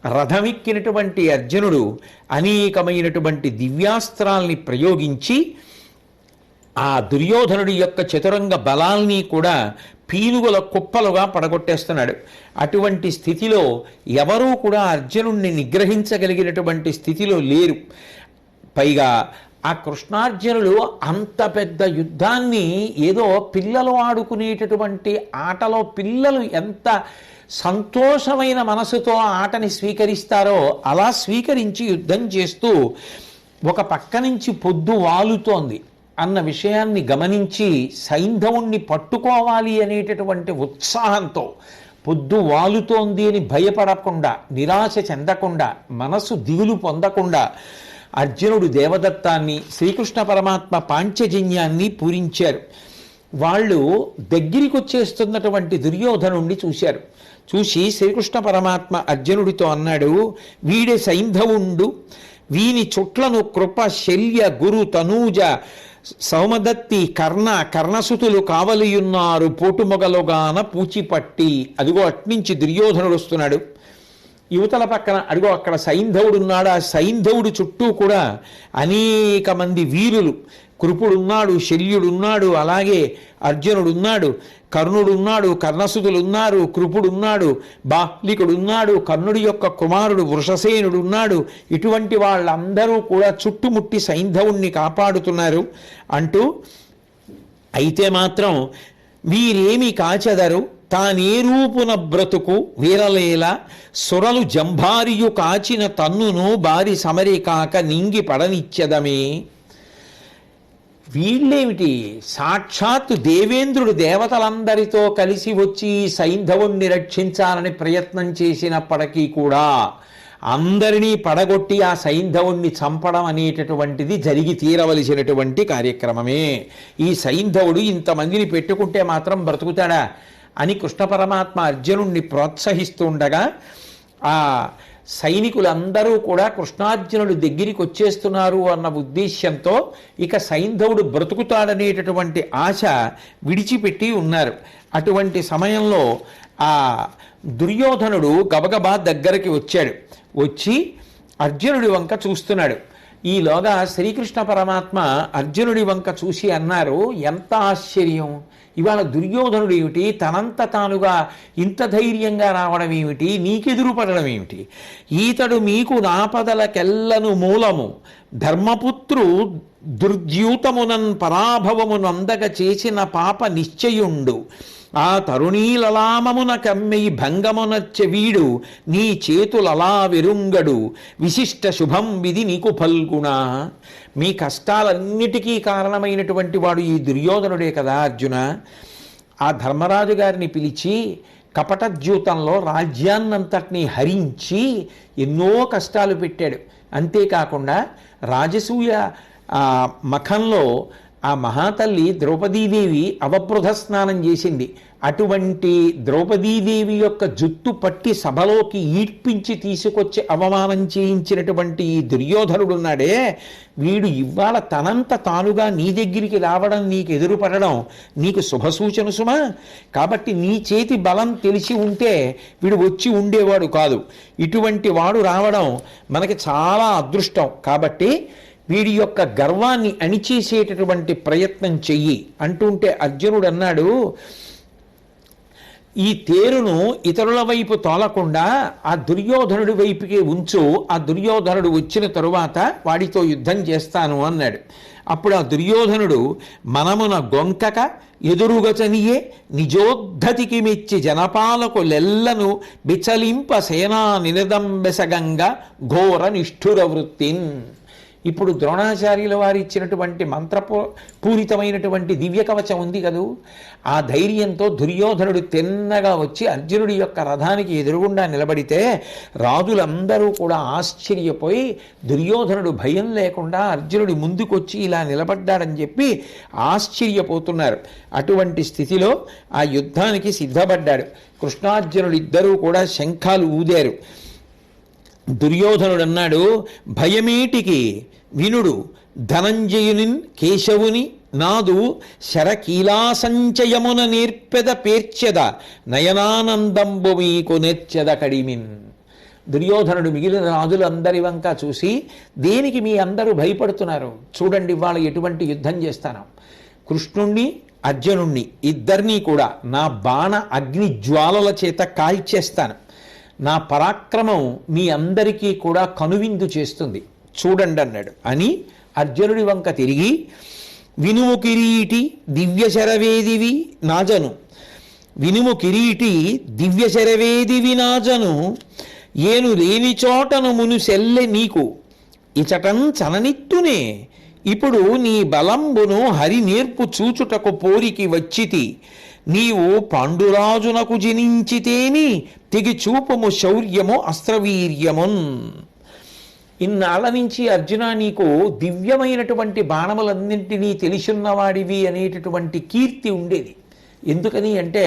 రథమెక్కినటువంటి అర్జునుడు అనేకమైనటువంటి దివ్యాస్త్రాల్ని ప్రయోగించి ఆ దుర్యోధనుడి యొక్క చతురంగ బలాల్ని కూడా పీనుగుల కుప్పలుగా పడగొట్టేస్తున్నాడు. అటువంటి స్థితిలో ఎవరూ కూడా అర్జునుడిని నిగ్రహించగలిగినటువంటి స్థితిలో లేరు. పైగా ఆ కృష్ణార్జునులు అంత పెద్ద యుద్ధాన్ని ఏదో పిల్లలు ఆడుకునేటటువంటి ఆటలో పిల్లలు ఎంత సంతోషమైన మనసుతో ఆ ఆటని స్వీకరిస్తారో అలా స్వీకరించి యుద్ధం చేస్తూ ఒక పక్క నుంచి పొద్దు వాలుతోంది అన్న విషయాన్ని గమనించి సైంధవుణ్ణి పట్టుకోవాలి అనేటటువంటి ఉత్సాహంతో, పొద్దు వాలుతోంది అని భయపడకుండా, నిరాశ చెందకుండా, మనసు దిగులు పొందకుండా అర్జునుడు దేవదత్తాన్ని, శ్రీకృష్ణ పరమాత్మ పాంచజన్యాన్ని పూరించారు. వాళ్ళు దగ్గరికి వచ్చేస్తున్నటువంటి దుర్యోధనుణ్ణి చూశారు. చూసి శ్రీకృష్ణ పరమాత్మ అర్జునుడితో అన్నాడు, వీడే సైంధవుండు, వీని చుట్లను కృప, శల్య, గురు, తనూజ, సౌమదత్తి, కర్ణసుతులు కావలియున్నారు పోటుమొగలుగాన పూచిపట్టి. అదిగో అట్నుంచి దుర్యోధనుడు వస్తున్నాడు. యువతల పక్కన అదిగో అక్కడ సైంధవుడు ఉన్నాడు. ఆ సైంధవుడు చుట్టూ కూడా అనేక మంది వీరులు, కృపుడున్నాడు, శల్యుడున్నాడు, అలాగే అర్జునుడున్నాడు, కర్ణుడున్నాడు, కర్ణసుతులున్నారు, కృపుడున్నాడు, బాహ్లికుడున్నాడు, కర్ణుడి యొక్క కుమారుడు వృషసేనుడున్నాడు. ఇటువంటి వాళ్ళందరూ కూడా చుట్టుముట్టి సైంధవుణ్ణి కాపాడుతున్నారు అంటూ, అయితే మాత్రం వీరేమి కాచెదరు, తానే రూపున బ్రతుకు వీరలేల, సురలు జంభారియు కాచిన తన్నును బారి సమరి కాక నింగి పడనిచ్చదమే. వీళ్ళేమిటి, సాక్షాత్తు దేవేంద్రుడు దేవతలందరితో కలిసి వచ్చి సైంధవుణ్ణి రక్షించాలని ప్రయత్నం చేసినప్పటికీ కూడా అందరినీ పడగొట్టి ఆ సైంధవుణ్ణి చంపడం అనేటటువంటిది జరిగి తీరవలసినటువంటి కార్యక్రమమే. ఈ సైంధవుడు ఇంతమందిని పెట్టుకుంటే మాత్రం బ్రతుకుతాడా అని కృష్ణ పరమాత్మ అర్జునుణ్ణి ప్రోత్సహిస్తూ ఉండగా ఆ సైనికులందరూ కూడా కృష్ణార్జునుడు దగ్గరికి వచ్చేస్తున్నారు అన్న ఉద్దేశ్యంతో ఇక సైంధవుడు బ్రతుకుతాడనేటటువంటి ఆశ విడిచిపెట్టి ఉన్నారు. అటువంటి సమయంలో ఆ దుర్యోధనుడు గబగబా దగ్గరికి వచ్చాడు. వచ్చి అర్జునుడి వంక చూస్తున్నాడు. ఈలోగా శ్రీకృష్ణ పరమాత్మ అర్జునుడి వంక చూసి అన్నారు, ఎంత ఆశ్చర్యం, ఇవాళ దుర్యోధనుడు ఏమిటి, తనంత తానుగా ఇంత ధైర్యంగా రావడం ఏమిటి, నీకెదురు పడడం ఏమిటి, ఈతడు మీకు నాపదలకెల్లను మూలము, ధర్మపుత్రు దుర్ద్యూతమునన్ పరాభవమునందగ చేసిన పాప నిశ్చయుండు, ఆ తరుణీలలామమున కమ్మెయి భంగమునచ్చ వీడు, నీ చేతులలా వెరుంగడు, విశిష్ట శుభం విధి నీకు ఫల్గుణ. మీ కష్టాలన్నిటికీ కారణమైనటువంటి వాడు ఈ దుర్యోధనుడే కదా అర్జున. ఆ ధర్మరాజు గారిని పిలిచి కపటద్యూతంలో రాజ్యాన్నంతటినీ హరించి ఎన్నో కష్టాలు పెట్టాడు. అంతేకాకుండా రాజసూయ మఖంలో ఆ మహాతల్లి ద్రౌపదీదేవి అవబృధ స్నానం చేసింది. అటువంటి ద్రౌపదీదేవి యొక్క జుట్టు పట్టి సభలోకి ఈడ్పించి తీసుకొచ్చి అవమానం చేయించినటువంటి ఈ దుర్యోధనుడున్నాడే, వీడు ఇవాళ తనంత తానుగా నీ దగ్గరికి రావడం, నీకు ఎదురుపడడం నీకు శుభసూచన సుమా. కాబట్టి నీ చేతి బలం తెలిసి ఉంటే వీడు వచ్చి ఉండేవాడు కాదు. ఇటువంటి వాడు రావడం మనకి చాలా అదృష్టం. కాబట్టి వీడి యొక్క గర్వాన్ని అణిచేసేటటువంటి ప్రయత్నం చెయ్యి అంటుంటే అర్జునుడు అన్నాడు, ఈ తేరును ఇతరుల వైపు తోలకుండా ఆ దుర్యోధనుడి వైపుకే ఉంచు, ఆ దుర్యోధనుడు వచ్చిన తరువాత వాడితో యుద్ధం చేస్తాను అన్నాడు. అప్పుడు ఆ దుర్యోధనుడు మనమున గొంకక ఎదురుగచనియే నిజోద్ధతికి మెచ్చి జనపాలకు లెల్లను బిచలింప సేనా నినదంబెసగంగా ఘోర నిష్ఠుర వృత్తిన్. ఇప్పుడు ద్రోణాచార్యుల వారు ఇచ్చినటువంటి మంత్రపూరితమైనటువంటి దివ్య కవచం ఉంది కదూ, ఆ ధైర్యంతో దుర్యోధనుడు తిన్నగా వచ్చి అర్జునుడి యొక్క రథానికి ఎదురుగుండా నిలబడితే రాజులందరూ కూడా ఆశ్చర్యపోయి దుర్యోధనుడు భయం లేకుండా అర్జునుడి ముందుకొచ్చి ఇలా నిలబడ్డాడని చెప్పి ఆశ్చర్యపోతున్నారు. అటువంటి స్థితిలో ఆ యుద్ధానికి సిద్ధపడ్డాడు. కృష్ణార్జునుడు ఇద్దరూ కూడా శంఖాలు ఊదారు. దుర్యోధనుడు అన్నాడు, భయమేటికి వినుడు, ధనంజయుని కేశవుని నాదు శరకీలాసంచయమున నేర్పెద పేర్చెద, నయనానందంబు మీకు నేర్చెద కడిమిన్. దుర్యోధనుడు మిగిలిన రాజులందరి వంక చూసి, దేనికి మీ అందరూ భయపడుతున్నారు? చూడండి ఇవాళ ఎటువంటి యుద్ధం చేస్తాను. కృష్ణుణ్ణి అర్జునుణ్ణి ఇద్దరినీ కూడా నా బాణ అగ్ని జ్వాలల చేత కాల్చేస్తాను. నా పరాక్రమం మీ అందరికీ కూడా కనువిందు చేస్తుంది, చూడండి అన్నాడు. అని అర్జునుడి వంక తిరిగి, వినుము కిరీటి దివ్య శరవేదివి నాజను, వినుము కిరీటి దివ్య శరవేదివి నాజను, ఏను లేని చోటను మును సెల్లె నీకు ఇచటం చననిత్తునే, ఇప్పుడు నీ బలంబును హరి నేర్పు చూచుటకు పోరికి వచ్చితి, నీవు పాండురాజునకు జనించితేని తెగి చూపము శౌర్యము అస్త్రవీర్యమున్. ఇన్నాళ్ళ నుంచి అర్జున నీకు దివ్యమైనటువంటి బాణములన్నింటినీ తెలిసున్నవాడివి అనేటటువంటి కీర్తి ఉండేది. ఎందుకని అంటే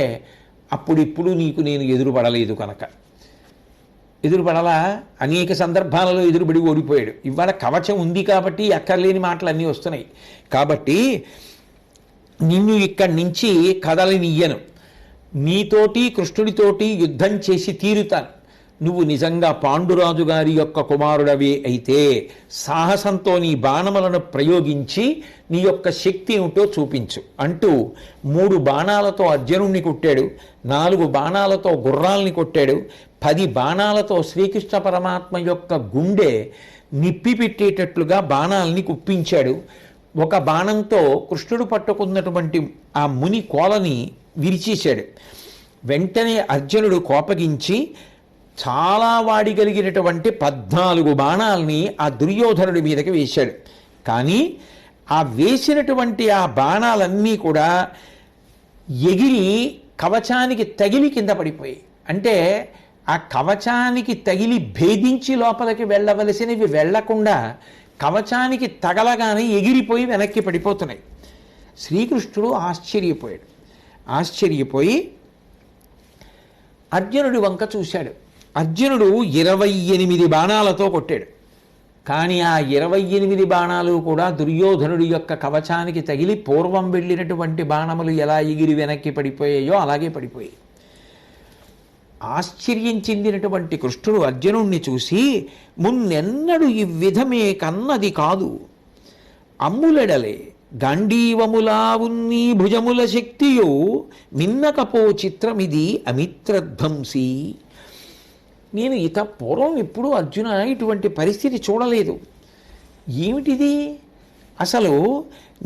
అప్పుడిప్పుడు నీకు నేను ఎదురుపడలేదు కనుక. ఎదురుపడలా, అనేక సందర్భాలలో ఎదురుబడి ఓడిపోయాడు. ఇవాళ కవచం ఉంది కాబట్టి అక్కర్లేని మాటలు అన్నీ వస్తున్నాయి. కాబట్టి నిన్ను ఇక్కడి నుంచి కదలనియ్యను, నీతోటి కృష్ణుడితోటి యుద్ధం చేసి తీరుతాను. నువ్వు నిజంగా పాండురాజు గారి యొక్క కుమారుడవే అయితే సాహసంతో నీ బాణములను ప్రయోగించి నీ యొక్క శక్తి ఏమిటో చూపించు అంటూ 3 బాణాలతో అర్జునుణ్ణి కొట్టాడు, 4 బాణాలతో గుర్రాల్ని కొట్టాడు, 10 బాణాలతో శ్రీకృష్ణ పరమాత్మ యొక్క గుండె నిప్పి పెట్టేటట్లుగా బాణాలని కుప్పించాడు. ఒక బాణంతో కృష్ణుడు పట్టుకున్నటువంటి ఆ ముని కోలని విరిచేశాడు. వెంటనే అర్జునుడు కోపగించి చాలా వాడిగలిగినటువంటి 14 బాణాలని ఆ దుర్యోధనుడి మీదకి వేశాడు. కానీ ఆ వేసినటువంటి ఆ బాణాలన్నీ కూడా ఎగిరి కవచానికి తగిలి కింద పడిపోయాయి. అంటే ఆ కవచానికి తగిలి భేదించి లోపలికి వెళ్ళవలసినవి వెళ్లకుండా కవచానికి తగలగానే ఎగిరిపోయి వెనక్కి పడిపోతున్నాయి. శ్రీకృష్ణుడు ఆశ్చర్యపోయి అర్జునుడి వంక చూశాడు. అర్జునుడు 28 బాణాలతో కొట్టాడు. కానీ ఆ 28 బాణాలు కూడా దుర్యోధనుడి యొక్క కవచానికి తగిలి పూర్వం వెళ్ళినటువంటి బాణములు ఎలా ఎగిరి వెనక్కి పడిపోయాయో అలాగే పడిపోయాయి. ఆశ్చర్యం చెందినటువంటి కృష్ణుడు అర్జునుణ్ణి చూసి, మున్నెన్నడు ఈ విధమే కన్నది కాదు, అమ్ములెడలే గాంధీవములా ఉన్ని భుజముల శక్తియో మిన్నకపో చిత్రమిది అమిత్రధ్వంసి. నేను పూర్వం ఎప్పుడు అర్జున ఇటువంటి పరిస్థితి చూడలేదు. ఏమిటిది? అసలు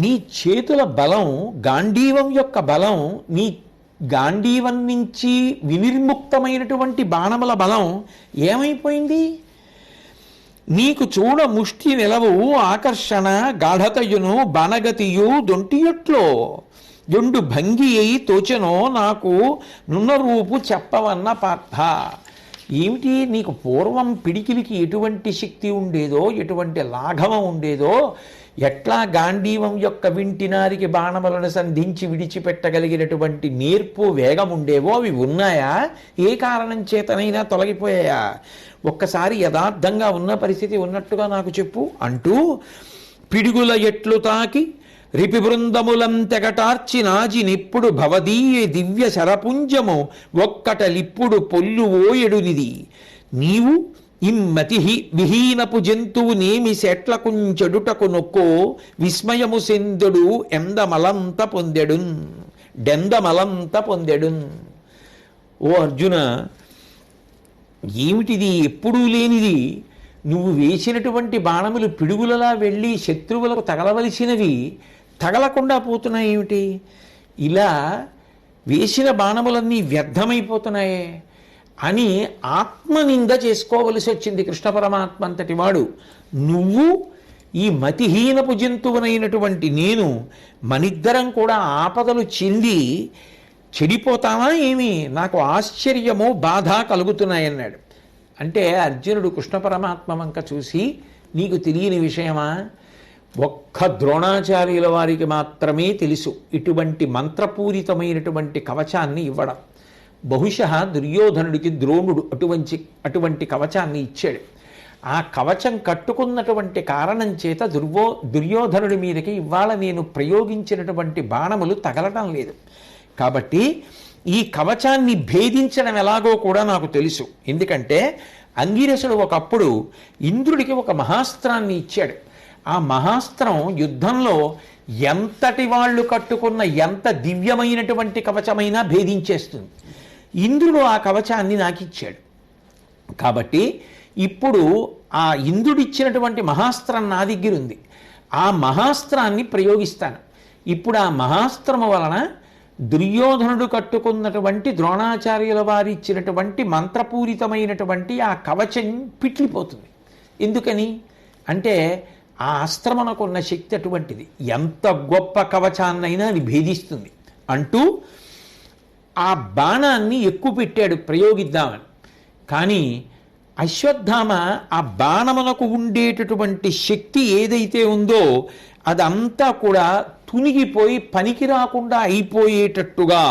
నీ చేతుల బలం, గాంధీవం యొక్క బలం, నీ గాంధీవం నుంచి వినిర్ముక్తమైనటువంటి బాణముల బలం ఏమైపోయింది? నీకు చూడ ముష్టి నిలవు ఆకర్షణ గాఢతయును బాణగతియు దొంటియట్లో జొండు భంగి అయి తోచెనో నాకు నున్న రూపు చెప్పవన్న పార్థ. ఏమిటి? నీకు పూర్వం పిడికిలికి ఎటువంటి శక్తి ఉండేదో, ఎటువంటి లాఘవం ఉండేదో, ఎట్లా గాంధీవం యొక్క వింటినారికి బాణములను సంధించి విడిచిపెట్టగలిగినటువంటి నేర్పు వేగం ఉండేవో అవి ఉన్నాయా? ఏ కారణం చేతనైనా తొలగిపోయాయా? ఒక్కసారి యథార్థంగా ఉన్న పరిస్థితి ఉన్నట్టుగా నాకు చెప్పు అంటూ, పిడుగుల ఎట్లు తాకి రిపి బృందములం తెగటార్చి నాజి నిప్పుడు భవదీయ దివ్య శరపుంజము ఒక్కటలిప్పుడు పొల్లు ఓయడునిది, నీవు ఇమ్మతి విహీనపు జంతువు నేమి సెట్లకుంచెడుటకు నొక్కో విస్మయము సెందుడు ఎందమలంత పొందెడున్. ఓ అర్జున, ఏమిటిది? ఎప్పుడూ లేనిది. నువ్వు వేసినటువంటి బాణములు పిడుగులలా వెళ్ళి శత్రువులకు తగలవలసినవి తగలకుండా పోతున్నాయి ఏమిటి? ఇలా వేసిన బాణములన్నీ వ్యర్థమైపోతున్నాయే అని ఆత్మనింద చేసుకోవలసి వచ్చింది కృష్ణ పరమాత్మ అంతటి వాడు. నువ్వు ఈ మతిహీనపు జంతువునైనటువంటి నేను మనిద్దరం కూడా ఆపదలు చెంది చెడిపోతామా ఏమి? నాకు ఆశ్చర్యము బాధ కలుగుతున్నాయన్నాడు. అంటే అర్జునుడు కృష్ణ పరమాత్మ వంక చూసి, నీకు తెలియని విషయమా? ఒక్క ద్రోణాచార్యుల వారికి మాత్రమే తెలుసు ఇటువంటి మంత్రపూరితమైనటువంటి కవచాన్ని ఇవ్వడం. బహుశः దుర్యోధనుడికి ద్రోణుడు అటువంటి కవచాన్ని ఇచ్చాడు. ఆ కవచం కట్టుకున్నటువంటి కారణం చేత దుర్యోధనుడి మీదకి ఇవాళ నేను ప్రయోగించినటువంటి బాణములు తగలటం లేదు. కాబట్టి ఈ కవచాన్ని భేదించడం ఎలాగో కూడా నాకు తెలుసు. ఎందుకంటే అంగిరసుడు ఒకప్పుడు ఇంద్రుడికి ఒక మహాస్త్రాన్ని ఇచ్చాడు. ఆ మహాస్త్రం యుద్ధంలో ఎంతటి వాళ్ళు కట్టుకున్న ఎంత దివ్యమైనటువంటి కవచమైనా భేదించేస్తుంది. ఇంద్రుడు ఆ కవచాన్ని నాకు ఇచ్చాడు కాబట్టి ఇప్పుడు ఆ ఇంద్రుడిచ్చినటువంటి మహాస్త్రం నా దగ్గర ఉంది. ఆ మహాస్త్రాన్ని ప్రయోగిస్తాను. ఇప్పుడు ఆ మహాస్త్రము వలన దుర్యోధనుడు కట్టుకున్నటువంటి ద్రోణాచార్యుల వారి ఇచ్చినటువంటి మంత్రపూరితమైనటువంటి ఆ కవచం పిట్లిపోతుంది. ఎందుకని అంటే ఆ అస్త్రమునకున్న శక్తి అటువంటిది, ఎంత గొప్ప కవచాన్నైనా అది భేదిస్తుంది అంటూ ఆ బాణాన్ని ఎక్కువ పెట్టాడు ప్రయోగిద్దామని. కానీ అశ్వత్థామ ఆ బాణమునకు ఉండేటటువంటి శక్తి ఏదైతే ఉందో అదంతా కూడా తునిగిపోయి పనికి రాకుండా అయిపోయేటట్టుగా,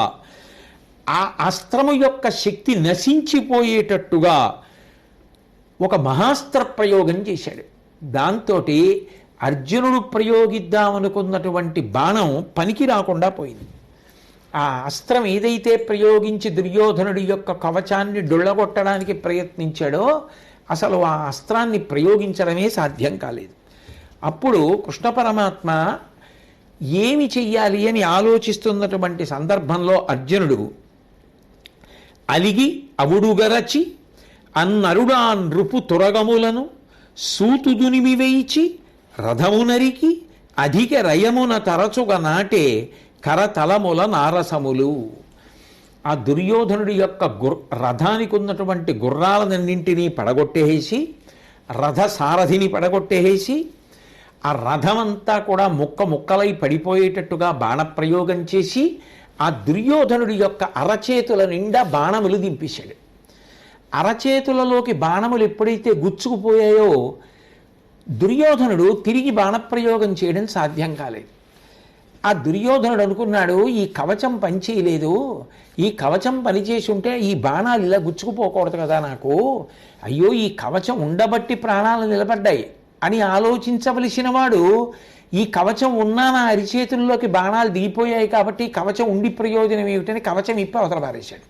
ఆ అస్త్రము యొక్క శక్తి నశించిపోయేటట్టుగా ఒక మహాస్త్ర ప్రయోగం చేశాడు. దాంతో అర్జునుడు ప్రయోగిద్దామనుకున్నటువంటి బాణం పనికి రాకుండా పోయింది. ఆ అస్త్రం ఏదైతే ప్రయోగించి దుర్యోధనుడి యొక్క కవచాన్ని డొళ్ళగొట్టడానికి ప్రయత్నించాడో అసలు ఆ అస్త్రాన్ని ప్రయోగించడమే సాధ్యం కాలేదు. అప్పుడు కృష్ణ పరమాత్మ ఏమి చెయ్యాలి అని ఆలోచిస్తున్నటువంటి సందర్భంలో అర్జునుడు అలిగి అవుడుగరచి అన్నరుడా నృపు తురగములను సూతుదునిమి వేయిచి రథము నరికి అధిక రయమున తరచుగా నాటే కరతలముల నారసములు. ఆ దుర్యోధనుడి యొక్క రథానికి ఉన్నటువంటి గుర్రాలన్నింటినీ పడగొట్టేసి, రథ సారథిని పడగొట్టేసి, ఆ రథమంతా కూడా ముక్కలై పడిపోయేటట్టుగా బాణప్రయోగం చేసి ఆ దుర్యోధనుడి యొక్క అరచేతుల నిండా బాణములు దింపేశాడు. అరచేతులలోకి బాణములు ఎప్పుడైతే గుచ్చుకుపోయాయో దుర్యోధనుడు తిరిగి బాణప్రయోగం చేయడం సాధ్యం కాలేదు. ఆ దుర్యోధనుడు అనుకున్నాడు, ఈ కవచం పనిచేయలేదు, ఈ కవచం పనిచేసి ఉంటే ఈ బాణాలు ఇలా గుచ్చుకుపోకూడదు కదా నాకు, అయ్యో ఈ కవచం ఉండబట్టి ప్రాణాలు నిలబడ్డాయి అని ఆలోచించవలసిన వాడు ఈ కవచం ఉన్నా నా అరిచేతుల్లోకి బాణాలు దిగిపోయాయి కాబట్టి కవచం ఉండి ప్రయోజనం ఏమిటని కవచం ఇప్పి అవతల పారేశాడు.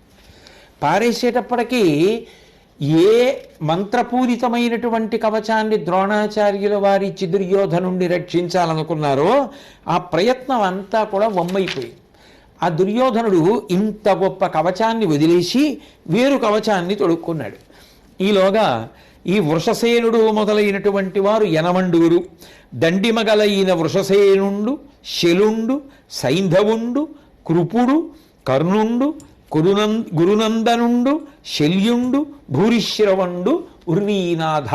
పారేసేటప్పటికీ ఏ మంత్రపూరితమైనటువంటి కవచాన్ని ద్రోణాచార్యుల వారి దుర్యోధనుండి రక్షించాలనుకున్నారో ఆ ప్రయత్నం అంతా కూడా వమ్మైపోయింది. ఆ దుర్యోధనుడు ఇంత గొప్ప కవచాన్ని వదిలేసి వేరు కవచాన్ని తొడుక్కున్నాడు. ఈలోగా ఈ వృషసేనుడు మొదలైనటువంటి వారు యనమండూరు, దండిమగలైన వృషసేనుండు, శలుండు, సైంధవుండు, కృపుడు, కర్ణుండు, గురునందనుండు, శల్యుండు, భూరిశ్రవండు, ఉర్వీనాథ,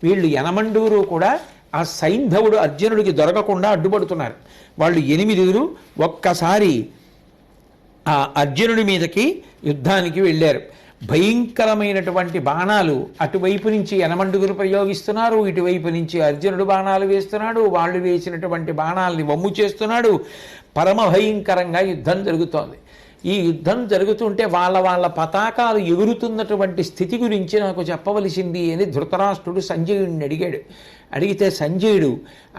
వీళ్ళు యనమండూరు కూడా ఆ సైంధవుడు అర్జునుడికి దొరకకుండా అడ్డుపడుతున్నారు. వాళ్ళు 8 ఒక్కసారి ఆ అర్జునుడి మీదకి యుద్ధానికి వెళ్ళారు. భయంకరమైనటువంటి బాణాలు అటువైపు నుంచి యనమండుగురు ప్రయోగిస్తున్నారు, ఇటువైపు నుంచి అర్జునుడు బాణాలు వేస్తున్నాడు, వాళ్ళు వేసినటువంటి బాణాలని వమ్ము చేస్తున్నాడు. పరమ భయంకరంగా యుద్ధం జరుగుతోంది. ఈ యుద్ధం జరుగుతుంటే వాళ్ళ పతాకాలు ఎగురుతున్నటువంటి స్థితి గురించి నాకు చెప్పవలసింది అని ధృతరాష్ట్రుడు సంజయుడిని అడిగాడు. అడిగితే సంజయుడు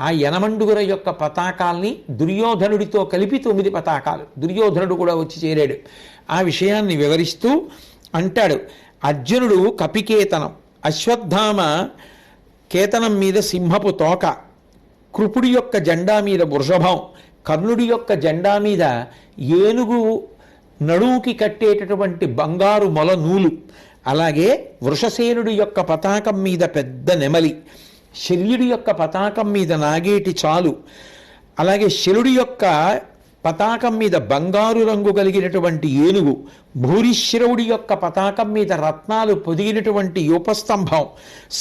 ఆ యనమండుగుర యొక్క పతాకాల్ని దుర్యోధనుడితో కలిపి 9 పతాకాలు, దుర్యోధనుడు కూడా వచ్చి చేరాడు. ఆ విషయాన్ని వివరిస్తూ అంటాడు, అర్జునుడు కపికేతనం, అశ్వత్థామ కేతనం మీద సింహపు తోక, కృపుడి యొక్క జెండా మీద వృషభం, కర్ణుడి యొక్క జెండా మీద ఏనుగు నడువుకి కట్టేటటువంటి బంగారు మొల నూలు, అలాగే వృషసేనుడి యొక్క పతాకం మీద పెద్ద నెమలి, శల్యుడి యొక్క పతాకం మీద నాగేటి చాలు, అలాగే శలుడి యొక్క పతాకం మీద బంగారు రంగు కలిగినటువంటి ఏనుగు, భూరిశ్రవుడి యొక్క పతాకం మీద రత్నాలు పొదిగినటువంటి యూపస్తంభం,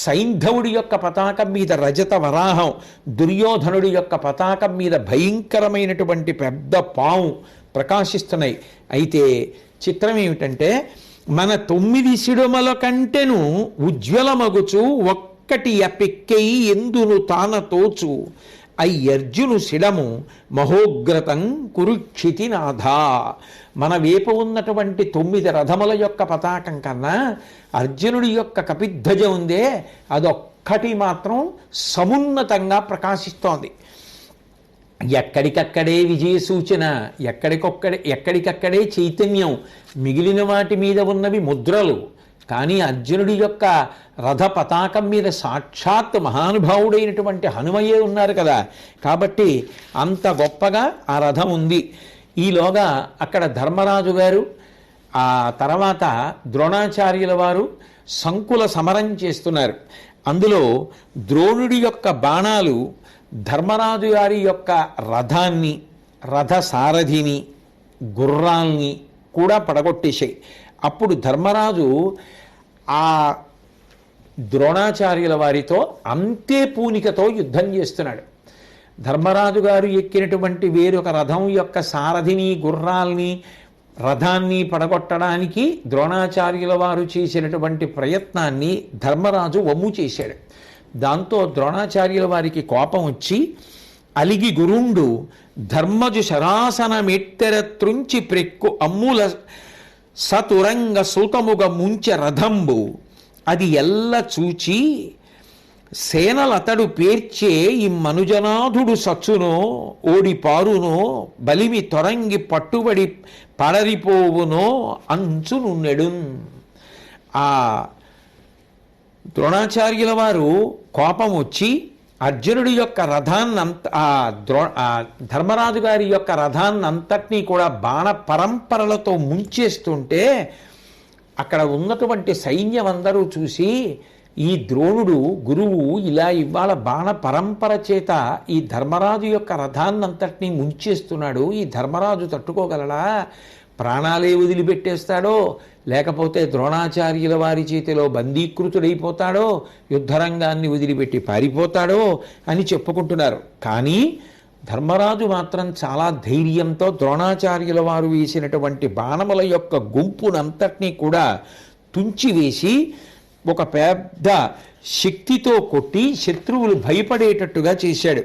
సైంధవుడి యొక్క పతాకం మీద రజత వరాహం, దుర్యోధనుడి యొక్క పతాకం మీద భయంకరమైనటువంటి పెద్ద పాము ప్రకాశిస్తున్నాయి. అయితే చిత్రం ఏమిటంటే మన 9 సిడుమల కంటెను ఉజ్వలమగుచు ఒక్కటి అపెక్కెయి ఎందును తాన తోచు అయ్యర్జును శిడము మహోగ్రతం కురుక్షితి నాథ. మన వైపు ఉన్నటువంటి 9 రథముల యొక్క పతాకం కన్నా అర్జునుడి యొక్క కపిధ్వజ ఉందే అదొక్కటి మాత్రం సమున్నతంగా ప్రకాశిస్తోంది. ఎక్కడికక్కడే విజయ సూచన, ఎక్కడికక్కడే చైతన్యం, మిగిలిన వాటి మీద ఉన్నవి ముద్రలు. కానీ అర్జునుడి యొక్క రథ పతాకం మీద సాక్షాత్ మహానుభావుడైనటువంటి హనుమయ్యే ఉన్నారు కదా, కాబట్టి అంత గొప్పగా ఆ రథం ఉంది. ఈలోగా అక్కడ ధర్మరాజు గారు, ఆ తర్వాత ద్రోణాచార్యుల వారు సంకుల సమరం చేస్తున్నారు. అందులో ద్రోణుడి యొక్క బాణాలు ధర్మరాజు గారి యొక్క రథాన్ని, రథ సారథిని, గుర్రాల్ని కూడా పడగొట్టేశాయి. అప్పుడు ధర్మరాజు ఆ ద్రోణాచార్యుల వారితో అంతే పూనికతో యుద్ధం చేస్తున్నాడు. ధర్మరాజు గారు ఎక్కినటువంటి వేరొక రథం యొక్క సారథిని, గుర్రాల్ని, రథాన్ని పడగొట్టడానికి ద్రోణాచార్యుల వారు చేసినటువంటి ప్రయత్నాన్ని ధర్మరాజు వమ్ము చేశాడు. దాంతో ద్రోణాచార్యుల వారికి కోపం వచ్చి అలిగి గురుండు ధర్మజు శరాసన మెట్టెరత్రుంచి ప్రెక్కు అమ్ముల సతురంగ సూతముగ ముంచె రథంబు అది ఎల్ల చూచి సేనలతడు పేర్చే ఈ మనుజనాథుడు సచ్చునో ఓడి పారునో బలిమి తొరంగి పట్టుబడి పడరిపోవునో అంచునున్నెడు. ఆ ద్రోణాచార్యుల వారు కోపం వచ్చి అర్జునుడి యొక్క రథాన్నంత ధర్మరాజు గారి యొక్క రథాన్నంతటినీ కూడా బాణ పరంపరలతో ముంచేస్తుంటే అక్కడ ఉన్నటువంటి సైన్యం అందరూ చూసి ఈ ద్రోణుడు గురువు ఇలా ఇవాళ బాణ పరంపర చేత ఈ ధర్మరాజు యొక్క రథాన్నంతటినీ ముంచేస్తున్నాడు, ఈ ధర్మరాజు తట్టుకోగలడా? ప్రాణాలే వదిలిపెట్టేస్తాడో, లేకపోతే ద్రోణాచార్యుల వారి చేతిలో బందీకృతుడైపోతాడో, యుద్ధరంగాన్ని వదిలిపెట్టి పారిపోతాడో అని చెప్పుకుంటున్నారు. కానీ ధర్మరాజు మాత్రం చాలా ధైర్యంతో ద్రోణాచార్యుల వారు వేసినటువంటి బాణముల యొక్క గుంపునంతటినీ కూడా తుంచివేసి ఒక పెద్ద శక్తితో కొట్టి శత్రువులు భయపడేటట్టుగా చేశాడు.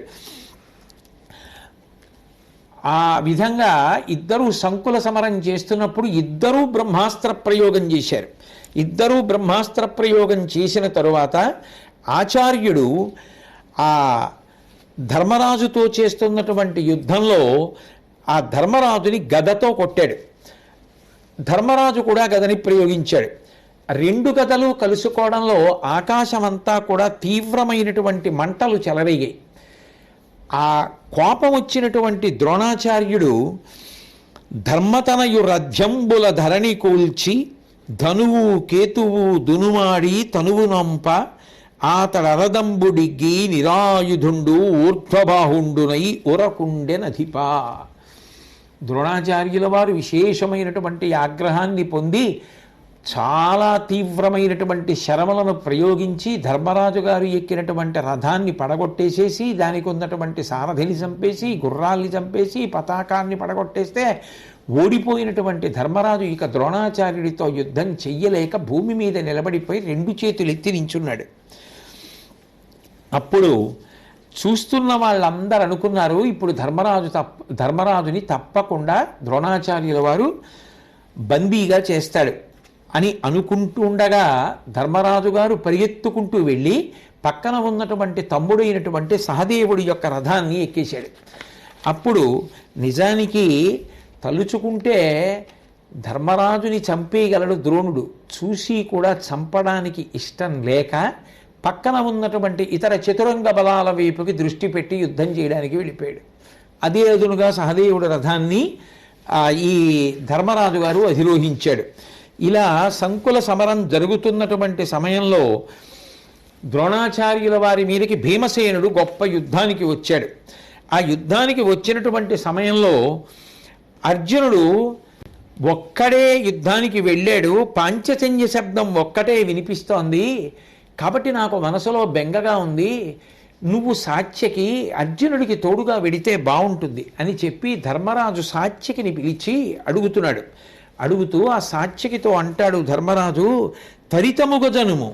ఆ విధంగా ఇద్దరూ సంకుల సమరం చేస్తున్నప్పుడు ఇద్దరూ బ్రహ్మాస్త్ర ప్రయోగం చేశారు. ఇద్దరూ బ్రహ్మాస్త్ర ప్రయోగం చేసిన తరువాత ఆచార్యుడు ఆ ధర్మరాజుతో చేస్తున్నటువంటి యుద్ధంలో ఆ ధర్మరాజుని గదతో కొట్టాడు. ధర్మరాజు కూడా గదని ప్రయోగించాడు. రెండు గదలు కలుసుకోవడంలో ఆకాశమంతా కూడా తీవ్రమైనటువంటి మంటలు చెలరేగాయి. ఆ కోపం వచ్చినటువంటి ద్రోణాచార్యుడు ధర్మతనయు రథ్యంబుల ధరణి కూల్చి ధనువు కేతువు దునుమాడి తనువు నంప ఆతడరదంబుడిగ్గి నిరాయుధుండు ఊర్ధ్వబాహుండునై ఉరకుండెనధిపా. ద్రోణాచార్యుల వారు విశేషమైనటువంటి ఆగ్రహాన్ని పొంది చాలా తీవ్రమైనటువంటి శరములను ప్రయోగించి ధర్మరాజు గారు ఎక్కినటువంటి రథాన్ని పడగొట్టేసేసి దానికి ఉన్నటువంటి సారథిని చంపేసి గుర్రాల్ని చంపేసి పతాకాన్ని పడగొట్టేస్తే ఓడిపోయినటువంటి ధర్మరాజు ఇక ద్రోణాచార్యుడితో యుద్ధం చెయ్యలేక భూమి మీద నిలబడిపోయి రెండు చేతులు ఎత్తి నించున్నాడు. అప్పుడు చూస్తున్న వాళ్ళందరూ అనుకున్నారు, ఇప్పుడు ధర్మరాజుని తప్పకుండా ద్రోణాచార్యుల వారు బందీగా చేస్తాడు అని అనుకుంటూ ఉండగా ధర్మరాజు గారు పరిగెత్తుకుంటూ వెళ్ళి పక్కన ఉన్నటువంటి తమ్ముడైనటువంటి సహదేవుడి యొక్క రథాన్ని ఎక్కేశాడు. అప్పుడు నిజానికి తలుచుకుంటే ధర్మరాజుని చంపేయగలడు ద్రోణుడు. చూసి కూడా చంపడానికి ఇష్టం లేక పక్కన ఉన్నటువంటి ఇతర చతురంగ బలాల వైపుకి దృష్టి పెట్టి యుద్ధం చేయడానికి వెళ్ళిపోయాడు. అదే అదునుగా సహదేవుడి రథాన్ని ఈ ధర్మరాజు గారు అధిరోహించాడు. ఇలా సంకుల సమరం జరుగుతున్నటువంటి సమయంలో ద్రోణాచార్యుల వారి మీదకి భీమసేనుడు గొప్ప యుద్ధానికి వచ్చాడు. ఆ యుద్ధానికి వచ్చినటువంటి సమయంలో అర్జునుడు ఒక్కడే యుద్ధానికి వెళ్ళాడు. పాంచజన్య శబ్దం ఒక్కటే వినిపిస్తోంది, కాబట్టి నాకు మనసులో బెంగగా ఉంది. నువ్వు సాత్యకి అర్జునుడికి తోడుగా వెడితే బాగుంటుంది అని చెప్పి ధర్మరాజు సాత్యకిని పిలిచి అడుగుతున్నాడు. అడుగుతూ ఆ సాత్యకితో అంటాడు ధర్మరాజు, తరితముగ జనుము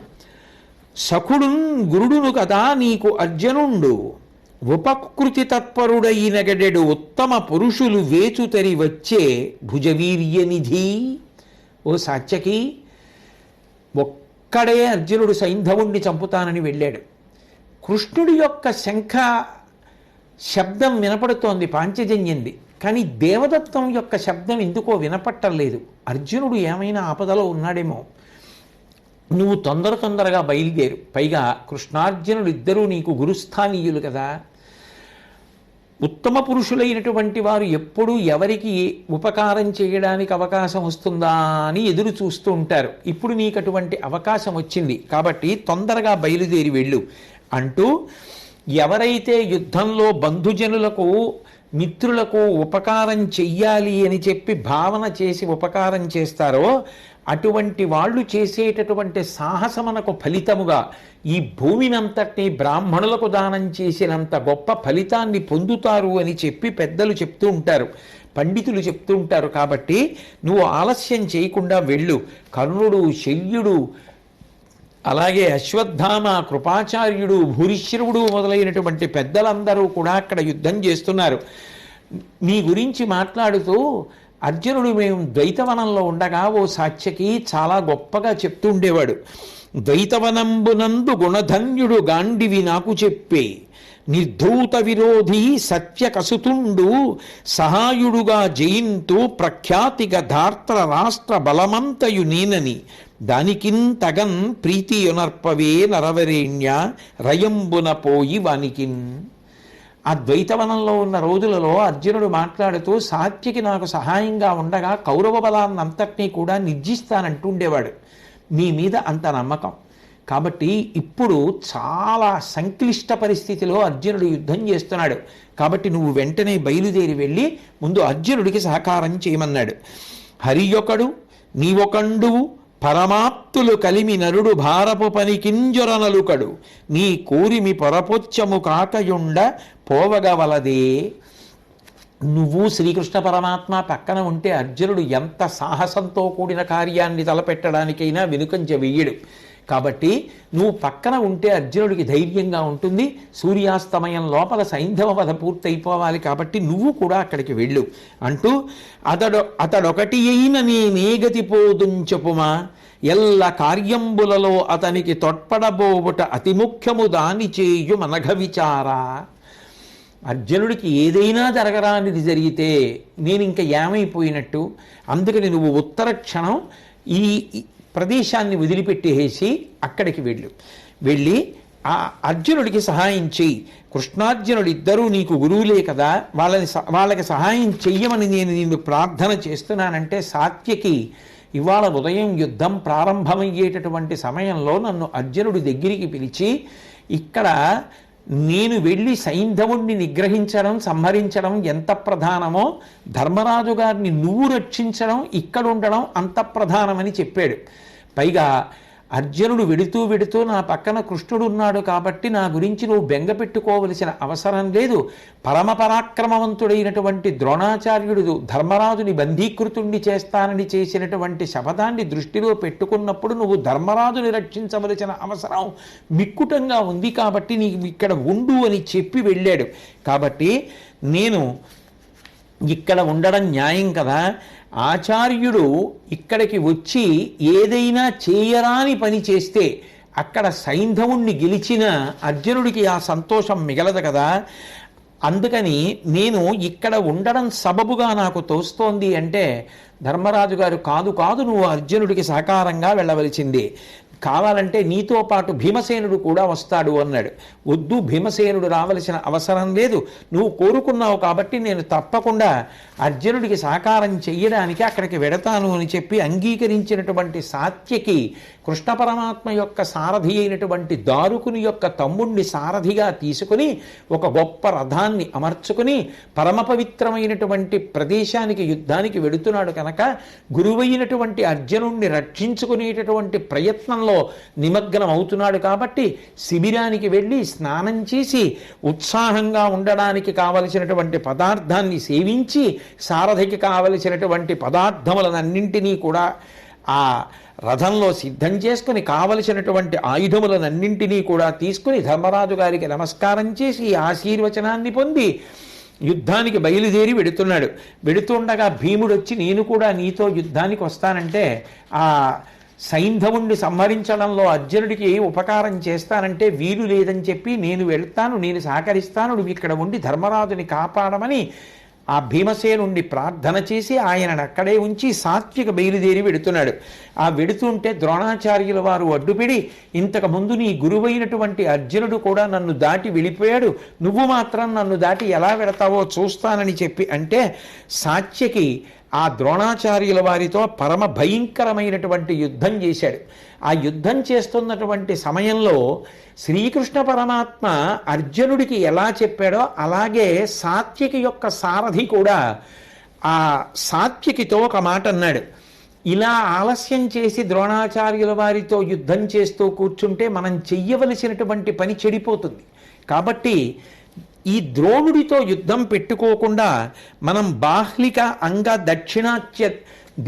సఖుడున్ గురుడును కదా నీకు అర్జునుండు ఉపకృతి తత్పరుడైనగడెడు ఉత్తమ పురుషులు వేచుతరి వచ్చే భుజవీర్యనిధి. ఓ సాత్యకి, ఒక్కడే అర్జునుడు సైంధవుణ్ణి చంపుతానని వెళ్ళాడు. కృష్ణుడి యొక్క శంఖ శబ్దం వినపడుతోంది పాంచజన్యంది, కానీ దేవదత్తం యొక్క శబ్దం ఎందుకో వినపట్టలేదు. అర్జునుడు ఏమైనా ఆపదలో ఉన్నాడేమో. నువ్వు తొందరగా బయలుదేరు. పైగా కృష్ణార్జునుడు ఇద్దరూ నీకు గురుస్థానీయులు కదా. ఉత్తమ పురుషులైనటువంటి వారు ఎప్పుడూ ఎవరికి ఉపకారం చేయడానికి అవకాశం వస్తుందా అని ఎదురు చూస్తూ ఉంటారు. ఇప్పుడు నీకు అటువంటి అవకాశం వచ్చింది కాబట్టి తొందరగా బయలుదేరి వెళ్ళు అంటూ, ఎవరైతే యుద్ధంలో బంధుజనులకు మిత్రులకు ఉపకారం చెయ్యాలి అని చెప్పి భావన చేసి ఉపకారం చేస్తారో అటువంటి వాళ్ళు చేసేటటువంటి సాహసమునకు ఫలితముగా ఈ భూమినంతటినీ బ్రాహ్మణులకు దానం చేసినంత గొప్ప ఫలితాన్ని పొందుతారు అని చెప్పి పెద్దలు చెప్తూ ఉంటారు, పండితులు చెప్తూ ఉంటారు. కాబట్టి నువ్వు ఆలస్యం చేయకుండా వెళ్ళు. కర్ణుడు, శల్యుడు, అలాగే అశ్వత్థామ, కృపాచార్యుడు, భూరిశ్రవుడు మొదలైనటువంటి పెద్దలందరూ కూడా అక్కడ యుద్ధం చేస్తున్నారు. నీ గురించి మాట్లాడుతూ అర్జునుడు మేము ద్వైతవనంలో ఉండగా ఓ సాత్యకి చాలా గొప్పగా చెప్తూ ఉండేవాడు. ద్వైతవనంబునందు గుణధన్యుడు గాండివి నాకు చెప్పే, నిర్ధూత విరోధి సత్య కసుతుండు సహాయుడుగా జయింతు ప్రఖ్యాతిగా ధార్త్ర రాష్ట్ర బలమంతయు నేనని, దానికిన్ తగన్ ప్రీతియునర్పవే నరవరేణ్య రయంబున పోయి వానికిన్. ఆ ద్వైతవనంలో ఉన్న రోజులలో అర్జునుడు మాట్లాడుతూ సాత్యకి నాకు సహాయంగా ఉండగా కౌరవ బలాన్నంతటినీ కూడా నిర్జిస్తానంటుండేవాడు. నీ మీద అంత నమ్మకం కాబట్టి ఇప్పుడు చాలా సంక్లిష్ట పరిస్థితిలో అర్జునుడు యుద్ధం చేస్తున్నాడు. కాబట్టి నువ్వు వెంటనే బయలుదేరి వెళ్ళి ముందు అర్జునుడికి సహకారం చేయమన్నాడు. హరియొకడు నీవొకండువు పరమాప్తులు కలిమి నరుడు భారపు పని కింజొరనలుకడు, నీ కోరిమి పొరపొచ్చము కాకయుండ పోవగవలదే. నువ్వు శ్రీకృష్ణ పరమాత్మ పక్కన ఉంటే అర్జునుడు ఎంత సాహసంతో కూడిన కార్యాన్ని తలపెట్టడానికైనా వెనుకంజ వెయ్యడు. కాబట్టి నువ్వు పక్కన ఉంటే అర్జునుడికి ధైర్యంగా ఉంటుంది. సూర్యాస్తమయం లోపల సైంధవ వధ పూర్తయిపోవాలి కాబట్టి నువ్వు కూడా అక్కడికి వెళ్ళు అంటూ, అతడొకటి అయిన నేనేగతి పోదుంచపుమా, ఎల్ల కార్యంబులలో అతనికి తొట్పడబోవుట అతి ముఖ్యము దాని చేయు మనఘ విచారా. అర్జునుడికి ఏదైనా జరగరానిది జరిగితే నేను ఇంకా ఏమైపోయినట్టు. అందుకని నువ్వు ఉత్తర క్షణం ఈ ప్రదేశాన్ని వదిలిపెట్టేసి అక్కడికి వెళ్ళి ఆ అర్జునుడికి సహాయం చెయ్యి. కృష్ణార్జునుడు ఇద్దరూ నీకు గురువులే కదా, వాళ్ళకి సహాయం చెయ్యమని నేను నిన్ను ప్రార్థన చేస్తున్నానంటే, సాత్యకి ఇవాళ ఉదయం యుద్ధం ప్రారంభమయ్యేటటువంటి సమయంలో నన్ను అర్జునుడి దగ్గరికి పిలిచి, ఇక్కడ నేను వెళ్ళి సైంధవుణ్ణి నిగ్రహించడం సంహరించడం ఎంత ప్రధానమో ధర్మరాజు గారిని నువ్వు రక్షించడం ఇక్కడ ఉండడం అంత ప్రధానమని చెప్పాడు. పైగా అర్జునుడు వెడుతూ నా పక్కన కృష్ణుడు ఉన్నాడు కాబట్టి నా గురించి నువ్వు బెంగ పెట్టుకోవలసిన అవసరం లేదు. పరమ పరాక్రమవంతుడైనటువంటి ద్రోణాచార్యుడు ధర్మరాజుని బంధీకృతుణ్ణి చేస్తానని చేసినటువంటి శపథాన్ని దృష్టిలో పెట్టుకున్నప్పుడు నువ్వు ధర్మరాజుని రక్షించవలసిన అవసరం మిక్కుటంగా ఉంది కాబట్టి నీకు ఇక్కడ ఉండు అని చెప్పి వెళ్ళాడు. కాబట్టి నేను ఇక్కడ ఉండడం న్యాయం కదా. ఆచార్యుడు ఇక్కడికి వచ్చి ఏదైనా చేయరాని పని చేస్తే అక్కడ సైంధవుణ్ణి గెలిచిన అర్జునుడికి ఆ సంతోషం మిగలదు కదా. అందుకని నేను ఇక్కడ ఉండడం సబబుగా నాకు తోస్తోంది అంటే ధర్మరాజు గారు కాదు నువ్వు అర్జునుడికి సహకారంగా వెళ్ళవలసిందే, కావాలంటే నీతో పాటు భీమసేనుడు కూడా వస్తాడు అన్నాడు. వద్దు, భీమసేనుడు రావలసిన అవసరం లేదు, నువ్వు కోరుకున్నావు కాబట్టి నేను తప్పకుండా అర్జునుడికి సహకారం చెయ్యడానికి అక్కడికి వెడతాను అని చెప్పి అంగీకరించినటువంటి సాత్యకి కృష్ణ పరమాత్మ యొక్క సారథి అయినటువంటి దారుకుని యొక్క తమ్ముణ్ణి సారథిగా తీసుకుని ఒక గొప్ప రథాన్ని అమర్చుకుని పరమ పవిత్రమైనటువంటి ప్రదేశానికి యుద్ధానికి వెడుతున్నాడు కనుక గురువైనటువంటి అర్జునుణ్ణి రక్షించుకునేటటువంటి ప్రయత్నంలో నిమగ్నం అవుతున్నాడు. కాబట్టి శిబిరానికి వెళ్ళి స్నానం చేసి ఉత్సాహంగా ఉండడానికి కావలసినటువంటి పదార్థాన్ని సేవించి సారథికి కావలసినటువంటి పదార్థములనన్నింటినీ కూడా ఆ రథంలో సిద్ధం చేసుకుని కావలసినటువంటి ఆయుధములనన్నింటినీ కూడా తీసుకుని ధర్మరాజు గారికి నమస్కారం చేసి ఆశీర్వచనాన్ని పొంది యుద్ధానికి బయలుదేరి వెడుతుండగా భీముడు వచ్చి నేను కూడా నీతో యుద్ధానికి వస్తానంటే, ఆ సైంధవుణ్ణి సంహరించడంలో అర్జునుడికి ఉపకారం చేస్తానంటే వీలు లేదని చెప్పి నేను వెళ్తాను, నేను సహకరిస్తాను, నువ్వు ఇక్కడ ఉండి ధర్మరాజుని కాపాడమని ఆ భీమసేనుణ్ణి ప్రార్థన చేసి ఆయనను అక్కడే ఉంచి సాత్విక బయలుదేరి వెడుతున్నాడు. ఆ వెడుతుంటే ద్రోణాచార్యుల వారు అడ్డుపిడి, ఇంతకు ముందు నీ గురువైనటువంటి అర్జునుడు కూడా నన్ను దాటి వెళ్ళిపోయాడు, నువ్వు మాత్రం నన్ను దాటి ఎలా వెడతావో చూస్తానని చెప్పి అంటే సాత్యకి ఆ ద్రోణాచార్యుల వారితో పరమ భయంకరమైనటువంటి యుద్ధం చేశాడు. ఆ యుద్ధం చేస్తున్నటువంటి సమయంలో శ్రీకృష్ణ పరమాత్మ అర్జునుడికి ఎలా చెప్పాడో అలాగే సాత్యకి యొక్క సారథి కూడా ఆ సాత్యకితో ఒక మాట అన్నాడు. ఇలా ఆలస్యం చేసి ద్రోణాచార్యుల వారితో యుద్ధం చేస్తూ కూర్చుంటే మనం చెయ్యవలసినటువంటి పని చెడిపోతుంది. కాబట్టి ఈ ద్రోణుడితో యుద్ధం పెట్టుకోకుండా మనం బాహ్లిక అంగ దక్షిణాత్య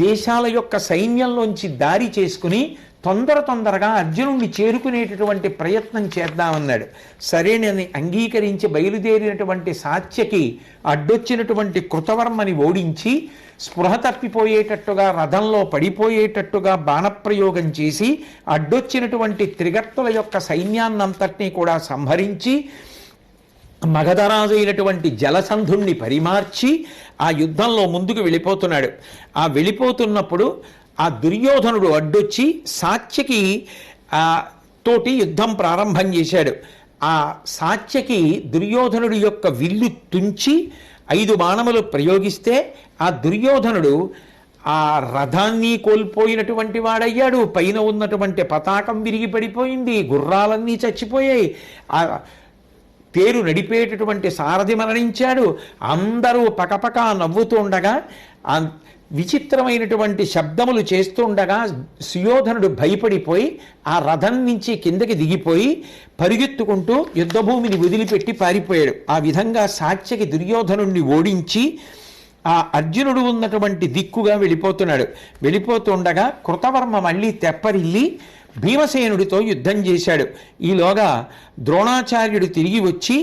దేశాల యొక్క సైన్యంలోంచి దారి చేసుకుని తొందరగా అర్జునుడిని చేరుకునేటటువంటి ప్రయత్నం చేద్దామన్నాడు. సరేనని అంగీకరించి బయలుదేరినటువంటి సాత్యకి అడ్డొచ్చినటువంటి కృతవర్మని ఓడించి స్పృహ తప్పిపోయేటట్టుగా రథంలో పడిపోయేటట్టుగా బాణప్రయోగం చేసి అడ్డొచ్చినటువంటి త్రిగర్తుల యొక్క సైన్యాన్నంతటినీ కూడా సంహరించి మగధరాజు అయినటువంటి జలసంధుణ్ణి పరిమార్చి ఆ యుద్ధంలో ముందుకు వెళ్ళిపోతున్నాడు. ఆ వెళ్ళిపోతున్నప్పుడు ఆ దుర్యోధనుడు అడ్డొచ్చి సాత్యకి తోటి యుద్ధం ప్రారంభం చేశాడు. ఆ సాత్యకి దుర్యోధనుడి యొక్క విల్లు తుంచి 5 బాణములు ప్రయోగిస్తే ఆ దుర్యోధనుడు ఆ రథాన్ని కోల్పోయినటువంటి వాడయ్యాడు. పైన ఉన్నటువంటి పతాకం విరిగి పడిపోయింది, గుర్రాలన్నీ చచ్చిపోయాయి, ఆ పేరు నడిపేటటువంటి సారథి మరణించాడు. అందరూ పకపక నవ్వుతూ ఉండగా విచిత్రమైనటువంటి శబ్దములు చేస్తుండగా సుయోధనుడు భయపడిపోయి ఆ రథం నుంచి కిందకి దిగిపోయి పరిగెత్తుకుంటూ యుద్ధభూమిని వదిలిపెట్టి పారిపోయాడు. ఆ విధంగా సాత్యకి దుర్యోధనుణ్ణి ఓడించి ఆ అర్జునుడు ఉన్నటువంటి దిక్కుగా వెళ్ళిపోతున్నాడు. వెళ్ళిపోతుండగా కృతవర్మ మళ్ళీ తెప్పరిల్లి భీమసేనుడితో యుద్ధం చేశాడు. ఈలోగా ద్రోణాచార్యుడు తిరిగి వచ్చి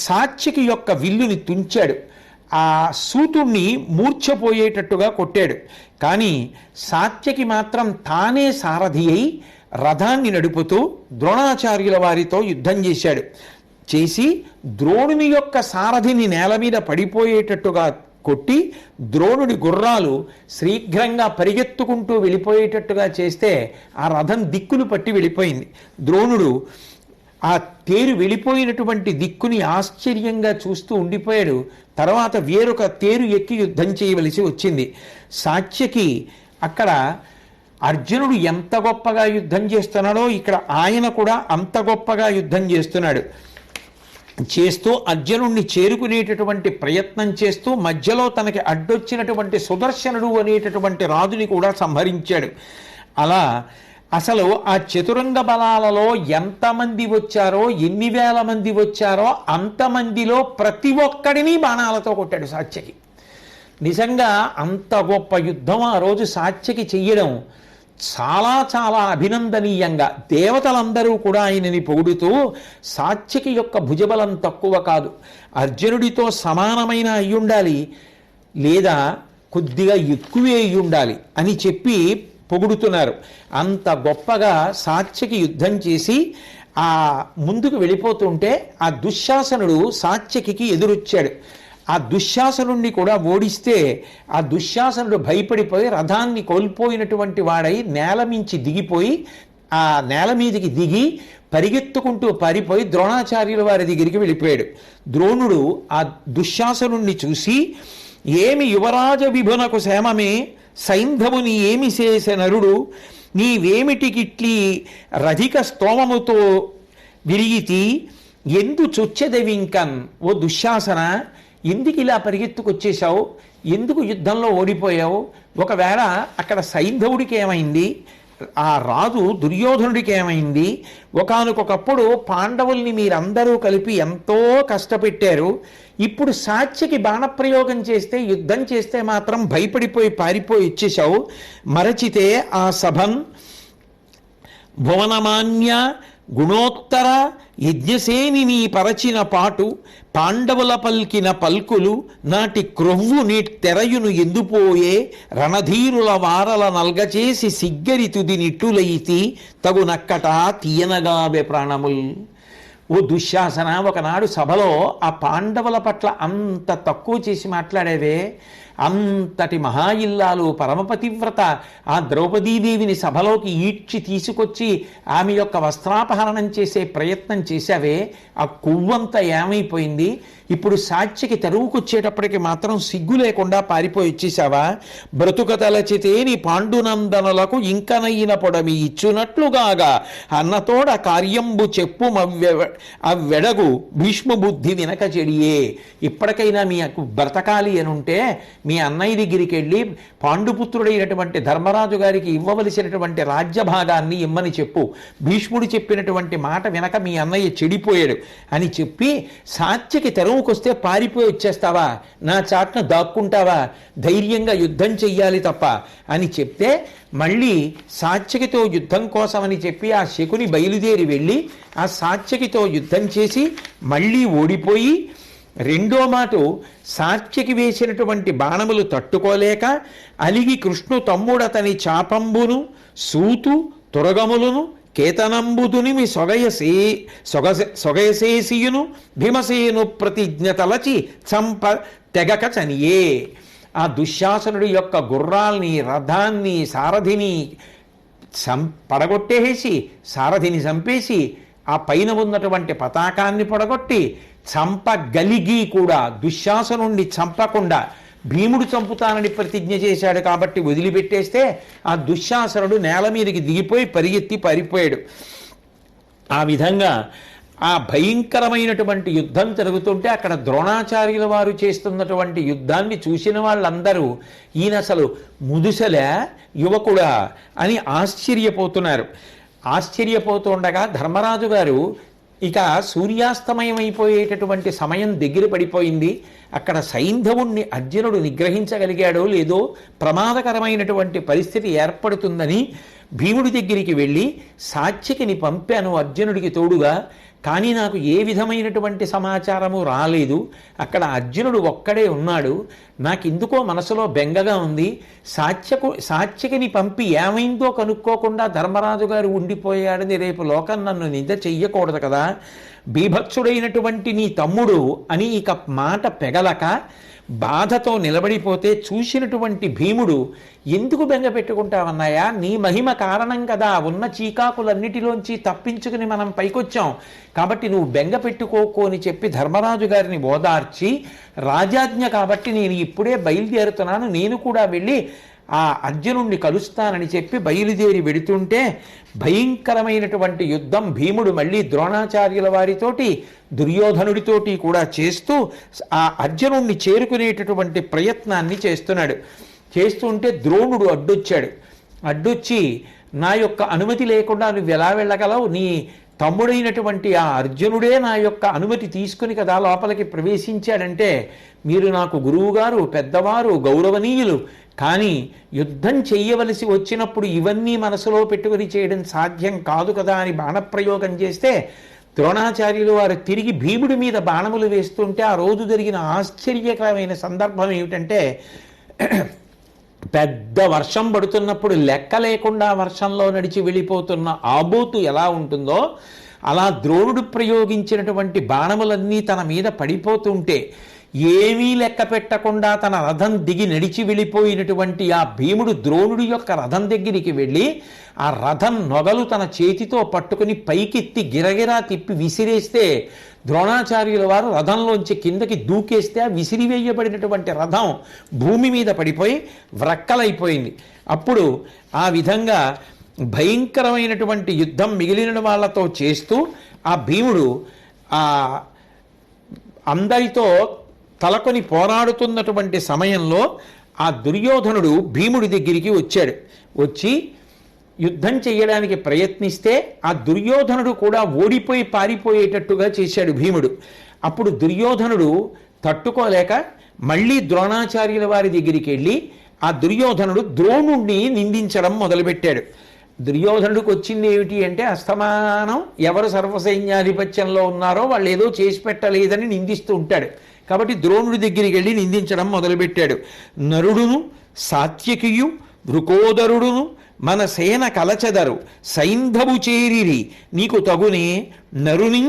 సాత్యకి యొక్క విల్లుని తుంచాడు. ఆ సూతుణ్ణి మూర్ఛపోయేటట్టుగా కొట్టాడు. కానీ సాత్యకి మాత్రం తానే సారథి అయి రథాన్ని నడుపుతూ ద్రోణాచార్యుల వారితో యుద్ధం చేసి ద్రోణుని యొక్క సారథిని నేల మీద పడిపోయేటట్టుగా కొట్టి ద్రోణుడి గుర్రాలు శీఘ్రంగా పరిగెత్తుకుంటూ వెళ్ళిపోయేటట్టుగా చేస్తే ఆ రథం దిక్కులు పట్టి వెళ్ళిపోయింది. ద్రోణుడు ఆ తేరు వెళ్ళిపోయినటువంటి దిక్కుని ఆశ్చర్యంగా చూస్తూ ఉండిపోయాడు. తర్వాత వేరొక తేరు ఎక్కి యుద్ధం చేయవలసి వచ్చింది. సాత్యకి అక్కడ అర్జునుడు ఎంత గొప్పగా యుద్ధం చేస్తున్నాడో ఇక్కడ ఆయన కూడా అంత గొప్పగా యుద్ధం చేస్తూ అర్జునుడిని చేరుకునేటటువంటి ప్రయత్నం చేస్తూ మధ్యలో తనకి అడ్డొచ్చినటువంటి సుదర్శనుడు అనేటటువంటి రాజుని కూడా సంహరించాడు. అలా అసలు ఆ చతురంగ బలాలలో ఎంతమంది వచ్చారో, ఎన్ని వేల మంది వచ్చారో అంతమందిలో ప్రతి ఒక్కడిని బాణాలతో కొట్టాడు సాత్యకి. నిజంగా అంత గొప్ప యుద్ధం ఆ రోజు సాత్యకి చెయ్యడం చాలా చాలా అభినందనీయంగా దేవతలందరూ కూడా ఆయనని పొగుడుతూ సాత్యకి యొక్క భుజబలం తక్కువ కాదు, అర్జునుడితో సమానమైన అయ్యుండాలి లేదా కొద్దిగా ఎక్కువే అయ్యుండాలి అని చెప్పి పొగుడుతున్నారు. అంత గొప్పగా సాత్యకి యుద్ధం చేసి ఆ ముందుకు వెళ్ళిపోతుంటే ఆ దుశ్శాసనుడు సాత్యకి ఎదురొచ్చాడు. ఆ దుశ్శాసనుణ్ణి కూడా ఓడిస్తే ఆ దుశ్శాసనుడు భయపడిపోయి రథాన్ని కోల్పోయినటువంటి వాడై నేల మించి దిగిపోయి ఆ నేల మీదకి దిగి పరిగెత్తుకుంటూ పారిపోయి ద్రోణాచార్యుల వారి దగ్గరికి వెళ్ళిపోయాడు. ద్రోణుడు ఆ దుశ్శాసనుణ్ణి చూసి, ఏమి యువరాజ విభునకు క్షేమమే, సైంధవుని ఏమి చేసే నరుడు, నీవేమిటికిట్లి రధిక స్తోమముతో విరిగితి, ఎందు చొచ్చెదవింకన్, ఓ దుశ్శాసన ఎందుకు ఇలా పరిగెత్తుకొచ్చేశావు, ఎందుకు యుద్ధంలో ఓడిపోయావు, ఒకవేళ అక్కడ సైంధవుడికి ఏమైంది, ఆ రాజు దుర్యోధనుడికి ఏమైంది, ఒకానొకప్పుడు పాండవుల్ని మీరందరూ కలిపి ఎంతో కష్టపెట్టారు, ఇప్పుడు సాత్యకి బాణప్రయోగం చేస్తే యుద్ధం చేస్తే మాత్రం భయపడిపోయి పారిపోయి ఇచ్చేశావు, మరచితే ఆ సభన్ భువనమాన్య గుణోత్తర యజ్ఞసేని నీ పరచిన పాటు, పాండవుల పల్కిన పల్కులు నాటి క్రొవ్వు నీ తెరయును ఎందుపోయే, రణధీరుల వారల నల్గచేసి సిగ్గరి తుది నిట్టులైతి, తగునక్కట తీయనగావే ప్రాణముల్. ఓ దుశ్శాసన, ఒకనాడు సభలో ఆ పాండవుల పట్ల అంత తక్కువ చేసి మాట్లాడేవే, అంతటి మహాయిల్లాలు పరమపతివ్రత ఆ ద్రౌపదీదేవిని సభలోకి ఈడ్చి తీసుకొచ్చి ఆమె యొక్క వస్త్రాపహరణం చేసే ప్రయత్నం చేశావే, ఆ కొవ్వంతా ఏమైపోయింది? ఇప్పుడు సాక్షికి తెరువుకొచ్చేటప్పటికి మాత్రం సిగ్గు లేకుండా పారిపోయి వచ్చేసావా? బ్రతుక తలచితే నీ పాండునందనులకు ఇంకనైన పొడమి ఇచ్చునట్లుగాగా అన్నతోడ కార్యంబు చెప్పు అవ్వెడగు భీష్మ బుద్ధి వినక చెడియే. ఇప్పటికైనా మీకు బ్రతకాలి అనుంటే మీ అన్నయ్య దగ్గరికి వెళ్ళి పాండుపుత్రుడైనటువంటి ధర్మరాజు గారికి ఇవ్వవలసినటువంటి రాజ్యభాగాన్ని ఇమ్మని చెప్పు. భీష్ముడు చెప్పినటువంటి మాట వినక మీ అన్నయ్య చెడిపోయాడు అని చెప్పి సాత్యకి తెరవుకొస్తే పారిపోయి వచ్చేస్తావా? నా చాట్న దాక్కుంటావా? ధైర్యంగా యుద్ధం చెయ్యాలి తప్ప అని చెప్తే మళ్ళీ సాత్యకితో యుద్ధం కోసమని చెప్పి ఆ శకుని బయలుదేరి వెళ్ళి ఆ సాత్యకితో యుద్ధం చేసి మళ్ళీ ఓడిపోయి రెండో మాట సాత్యకి వేసినటువంటి బాణములు తట్టుకోలేక అలిగి కృష్ణు తమ్ముడతని చాపంబును సూతు తురగములను కేతనంబుదునిమి సొగయసేసియును భీమసేను ప్రతిజ్ఞ తలచి చంప తెగక చనియే. ఆ దుశ్శాసనుడి యొక్క గుర్రాల్ని, రథాన్ని, సారథిని పడగొట్టేసి సారథిని చంపేసి ఆ పైన ఉన్నటువంటి పతాకాన్ని పడగొట్టి చంపగలిగి కూడా దుశ్శాసనుణ్ణి చంపకుండా భీముడు చంపుతానని ప్రతిజ్ఞ చేశాడు కాబట్టి వదిలిపెట్టేస్తే ఆ దుశ్శాసనుడు నేల మీదకి దిగిపోయి పరిగెత్తి పారిపోయాడు. ఆ విధంగా ఆ భయంకరమైనటువంటి యుద్ధం జరుగుతుంటే అక్కడ ద్రోణాచార్యుల వారు చేస్తున్నటువంటి యుద్ధాన్ని చూసిన వాళ్ళందరూ ఈయన అసలు ముదుసలే యువకుడా అని ఆశ్చర్యపోతున్నారు. ఆశ్చర్యపోతుండగా ధర్మరాజు గారు ఇక సూర్యాస్తమయం అయిపోయేటటువంటి సమయం దగ్గర పడిపోయింది. అక్కడ సైంధవుణ్ణి అర్జునుడు నిగ్రహించగలిగాడో లేదో ప్రమాదకరమైనటువంటి పరిస్థితి ఏర్పడుతుందని భీముడి దగ్గరికి వెళ్ళి సాత్యకిని పంపాను అర్జునుడికి తోడుగా, కానీ నాకు ఏ విధమైనటువంటి సమాచారము రాలేదు. అక్కడ అర్జునుడు ఒక్కడే ఉన్నాడు. నాకెందుకో మనసులో బెంగగా ఉంది. సాత్యకిని పంపి ఏమైందో కనుక్కోకుండా ధర్మరాజు గారు ఉండిపోయాడని రేపు లోకం నన్ను నింద చెయ్యకూడదు కదా. బీభత్సుడైనటువంటి నీ తమ్ముడు అని ఇక మాట పెగలక బాధతో నిలబడిపోతే చూసినటువంటి భీముడు, ఎందుకు బెంగ పెట్టుకుంటావన్నాయా? నీ మహిమ కారణం కదా ఉన్న చీకాకులన్నిటిలోంచి తప్పించుకుని మనం పైకొచ్చాం, కాబట్టి నువ్వు బెంగ పెట్టుకోకు అని చెప్పి ధర్మరాజు గారిని ఓదార్చి, రాజాజ్ఞ కాబట్టి నేను ఇప్పుడే బయలుదేరుతున్నాను, నేను కూడా వెళ్ళి ఆ అర్జునుణ్ణి కలుస్తానని చెప్పి బయలుదేరి వెడుతుంటే భయంకరమైనటువంటి యుద్ధం భీముడు మళ్ళీ ద్రోణాచార్యుల వారితోటి దుర్యోధనుడితోటి కూడా చేస్తూ ఆ అర్జునుణ్ణి చేరుకునేటటువంటి ప్రయత్నాన్ని చేస్తున్నాడు. చేస్తుంటే ద్రోణుడు అడ్డొచ్చి నా యొక్క అనుమతి లేకుండా నువ్వు ఎలా వెళ్ళగలవు? నీ తమ్ముడైనటువంటి ఆ అర్జునుడే నా యొక్క అనుమతి తీసుకుని కదా లోపలికి ప్రవేశించాడంటే, మీరు నాకు గురువుగారు, పెద్దవారు, గౌరవనీయులు, కానీ యుద్ధం చెయ్యవలసి వచ్చినప్పుడు ఇవన్నీ మనసులో పెట్టుకుని చేయడం సాధ్యం కాదు కదా అని బాణప్రయోగం చేస్తే ద్రోణాచార్యులు వారు తిరిగి భీముడి మీద బాణములు వేస్తుంటే ఆ రోజు జరిగిన ఆశ్చర్యకరమైన సందర్భం ఏమిటంటే, పెద్ద వర్షం పడుతున్నప్పుడు లెక్క లేకుండా వర్షంలో నడిచి వెళ్ళిపోతున్న ఆబోతు ఎలా ఉంటుందో అలా ద్రోణుడు ప్రయోగించినటువంటి బాణములన్నీ తన మీద పడిపోతుంటే ఏమీ లెక్క పెట్టకుండా తన రథం దిగి నడిచి వెళ్ళిపోయినటువంటి ఆ భీముడు ద్రోణుడి యొక్క రథం దగ్గరికి వెళ్ళి ఆ రథం నొగలు తన చేతితో పట్టుకుని పైకెత్తి గిరగిరా తిప్పి విసిరేస్తే ద్రోణాచార్యుల వారు రథంలోంచి కిందకి దూకేస్తే ఆ విసిరివేయబడినటువంటి రథం భూమి మీద పడిపోయి వ్రక్కలైపోయింది. అప్పుడు ఆ విధంగా భయంకరమైనటువంటి యుద్ధం మిగిలిన వాళ్ళతో చేస్తూ ఆ భీముడు ఆ అందరితో తలకొని పోరాడుతున్నటువంటి సమయంలో ఆ దుర్యోధనుడు భీముడి దగ్గరికి వచ్చి యుద్ధం చేయడానికి ప్రయత్నిస్తే ఆ దుర్యోధనుడు కూడా ఓడిపోయి పారిపోయేటట్టుగా చేశాడు భీముడు. అప్పుడు దుర్యోధనుడు తట్టుకోలేక మళ్ళీ ద్రోణాచార్యుల వారి దగ్గరికి వెళ్ళి ఆ దుర్యోధనుడు ద్రోణుణ్ణి నిందించడం మొదలుపెట్టాడు. దుర్యోధనుడికి వచ్చింది ఏమిటి అంటే, అస్తమానం ఎవరు సర్వసైన్యాధిపత్యంలో ఉన్నారో వాళ్ళు ఏదో చేసి పెట్టలేదని నిందిస్తూ ఉంటాడు. కాబట్టి ద్రోణుడి దగ్గరికి వెళ్ళి నిందించడం మొదలుపెట్టాడు. నరుడును, సాత్యకియు, వృకోదరుడును, మన సేన కలచెదరు సైంధవు చేరిరి నీకు తగునే నరునిం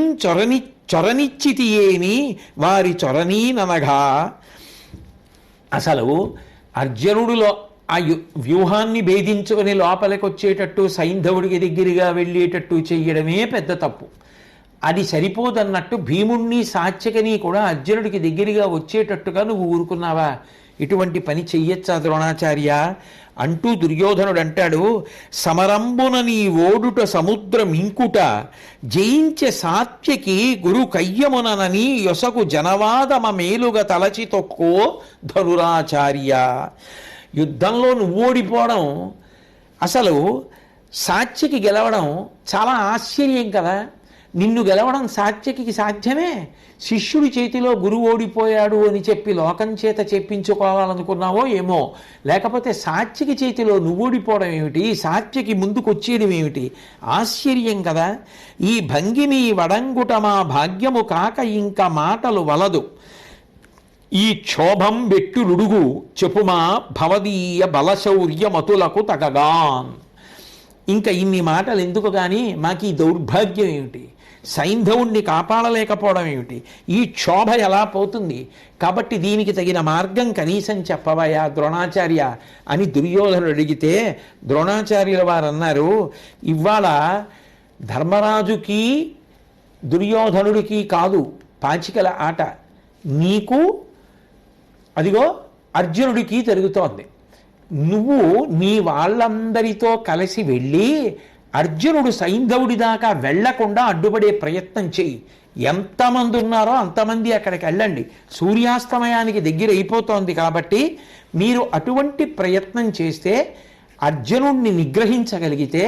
చొరనిచ్చితియేని వారి చొరనీననగా. అసలు అర్జునుడిలో ఆ వ్యూహాన్ని భేదించుకొని లోపలికి వచ్చేటట్టు సైంధవుడికి దగ్గరగా వెళ్ళేటట్టు చెయ్యడమే పెద్ద తప్పు. అది సరిపోదన్నట్టు భీముణ్ణి సాత్యకని కూడా అర్జునుడికి దగ్గరగా వచ్చేటట్టుగా నువ్వు ఊరుకున్నావా? ఇటువంటి పని చెయ్యొచ్చా ద్రోణాచార్య అంటూ దుర్యోధనుడు అంటాడు, సమరంబున నీ ఓడుట సముద్రం ఇంకుట జయించే సాత్యకి గురు కయ్యమునని యొసకు జనవాదమ మేలుగా తలచి తొక్కో ధనురాచార్య. యుద్ధంలో నువ్వు ఓడిపోవడం, అసలు సాత్యకి గెలవడం చాలా ఆశ్చర్యం కదా. నిన్ను గెలవడం సాత్యకి సాధ్యమే. శిష్యుడి చేతిలో గురువు ఓడిపోయాడు అని చెప్పి లోకం చేత చెప్పించుకోవాలనుకున్నావో ఏమో, లేకపోతే సాత్యకి చేతిలో నువ్వు ఓడిపోవడం ఏమిటి, సాత్యకి ముందుకు వచ్చేయడం ఏమిటి? ఆశ్చర్యం కదా. ఈ భంగిని వడంగుట మా భాగ్యము కాక ఇంక మాటలు వలదు, ఈ క్షోభం బెట్టులుడుగు చెప్పుమా భవదీయ బలశౌర్యమతులకు తగగాన్. ఇంకా ఇన్ని మాటలు ఎందుకు కానీ మాకు ఈ దౌర్భాగ్యం ఏమిటి, సైంధవుణ్ణి కాపాడలేకపోవడం ఏమిటి, ఈ క్షోభ ఎలా పోతుంది, కాబట్టి దీనికి తగిన మార్గం కనీసం చెప్పవయా ద్రోణాచార్య అని దుర్యోధనుడు అడిగితే ద్రోణాచార్యుల వారు అన్నారు, ఇవాళ ధర్మరాజుకి దుర్యోధనుడికి కాదు పాచికల ఆట, నీకు అదిగో అర్జునుడికి జరుగుతోంది. నువ్వు నీ వాళ్ళందరితో కలిసి వెళ్ళి అర్జునుడు సైంధవుడి దాకా వెళ్లకుండా అడ్డుపడే ప్రయత్నం చెయ్యి. ఎంతమంది ఉన్నారో అంతమంది అక్కడికి వెళ్ళండి. సూర్యాస్తమయానికి దగ్గర అయిపోతోంది కాబట్టి మీరు అటువంటి ప్రయత్నం చేస్తే అర్జునుడిని నిగ్రహించగలిగితే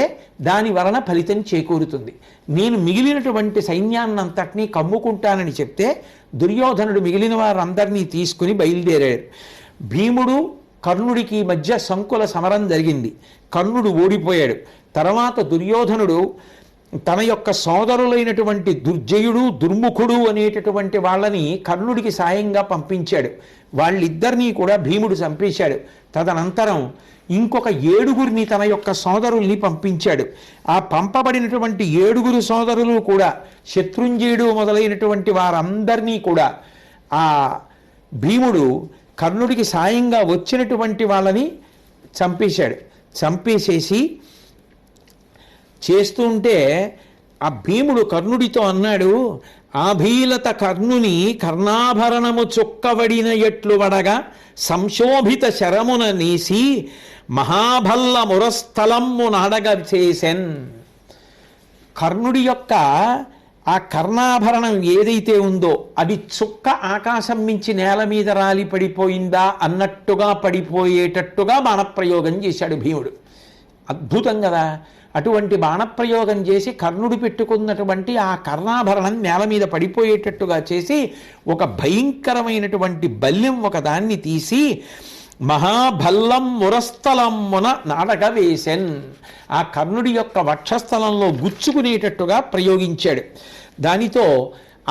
దాని వలన ఫలితం చేకూరుతుంది. నేను మిగిలినటువంటి సైన్యాన్నంతటినీ కమ్ముకుంటానని చెప్తే దుర్యోధనుడు మిగిలిన వారందరినీ తీసుకుని బయలుదేరాడు. భీముడు కర్ణుడికి మధ్య సంకుల సమరం జరిగింది. కర్ణుడు ఓడిపోయాడు. తర్వాత దుర్యోధనుడు తన యొక్క సోదరులైనటువంటి దుర్జయుడు దుర్ముఖుడు అనేటటువంటి వాళ్ళని కర్ణుడికి సాయంగా పంపించాడు. వాళ్ళిద్దరినీ కూడా భీముడు చంపేశాడు. తదనంతరం ఇంకొక 7గురిని తన యొక్క సోదరుల్ని పంపించాడు. ఆ పంపబడినటువంటి 7గురు సోదరులు కూడా శత్రుంజయుడు మొదలైనటువంటి వారందరినీ కూడా ఆ భీముడు కర్ణుడికి సాయంగా వచ్చినటువంటి వాళ్ళని చంపేశాడు. చంపేసేసి చేస్తుంటే ఆ భీముడు కర్ణుడితో అన్నాడు, ఆభీలత కర్ణుని కర్ణాభరణము చొక్కబడిన ఎట్లు వడగా సంశోభిత శరమున నేసి మహాభల్ల మురస్థలము నాడగ చేసెన్. కర్ణుడి యొక్క ఆ కర్ణాభరణం ఏదైతే ఉందో అది చుక్క ఆకాశం మించి నేల మీద రాలి పడిపోయిందా అన్నట్టుగా పడిపోయేటట్టుగా బాణప్రయోగం చేశాడు భీముడు. అద్భుతం కదా. అటువంటి బాణప్రయోగం చేసి కర్ణుడు పెట్టుకున్నటువంటి ఆ కర్ణాభరణం నేల మీద పడిపోయేటట్టుగా చేసి ఒక భయంకరమైనటువంటి బల్యం ఒకదాన్ని తీసి మహాభల్లం మురస్థలమున నాడక వేసెన్. ఆ కర్ణుడి యొక్క వక్షస్థలంలో గుచ్చుకునేటట్టుగా ప్రయోగించాడు. దానితో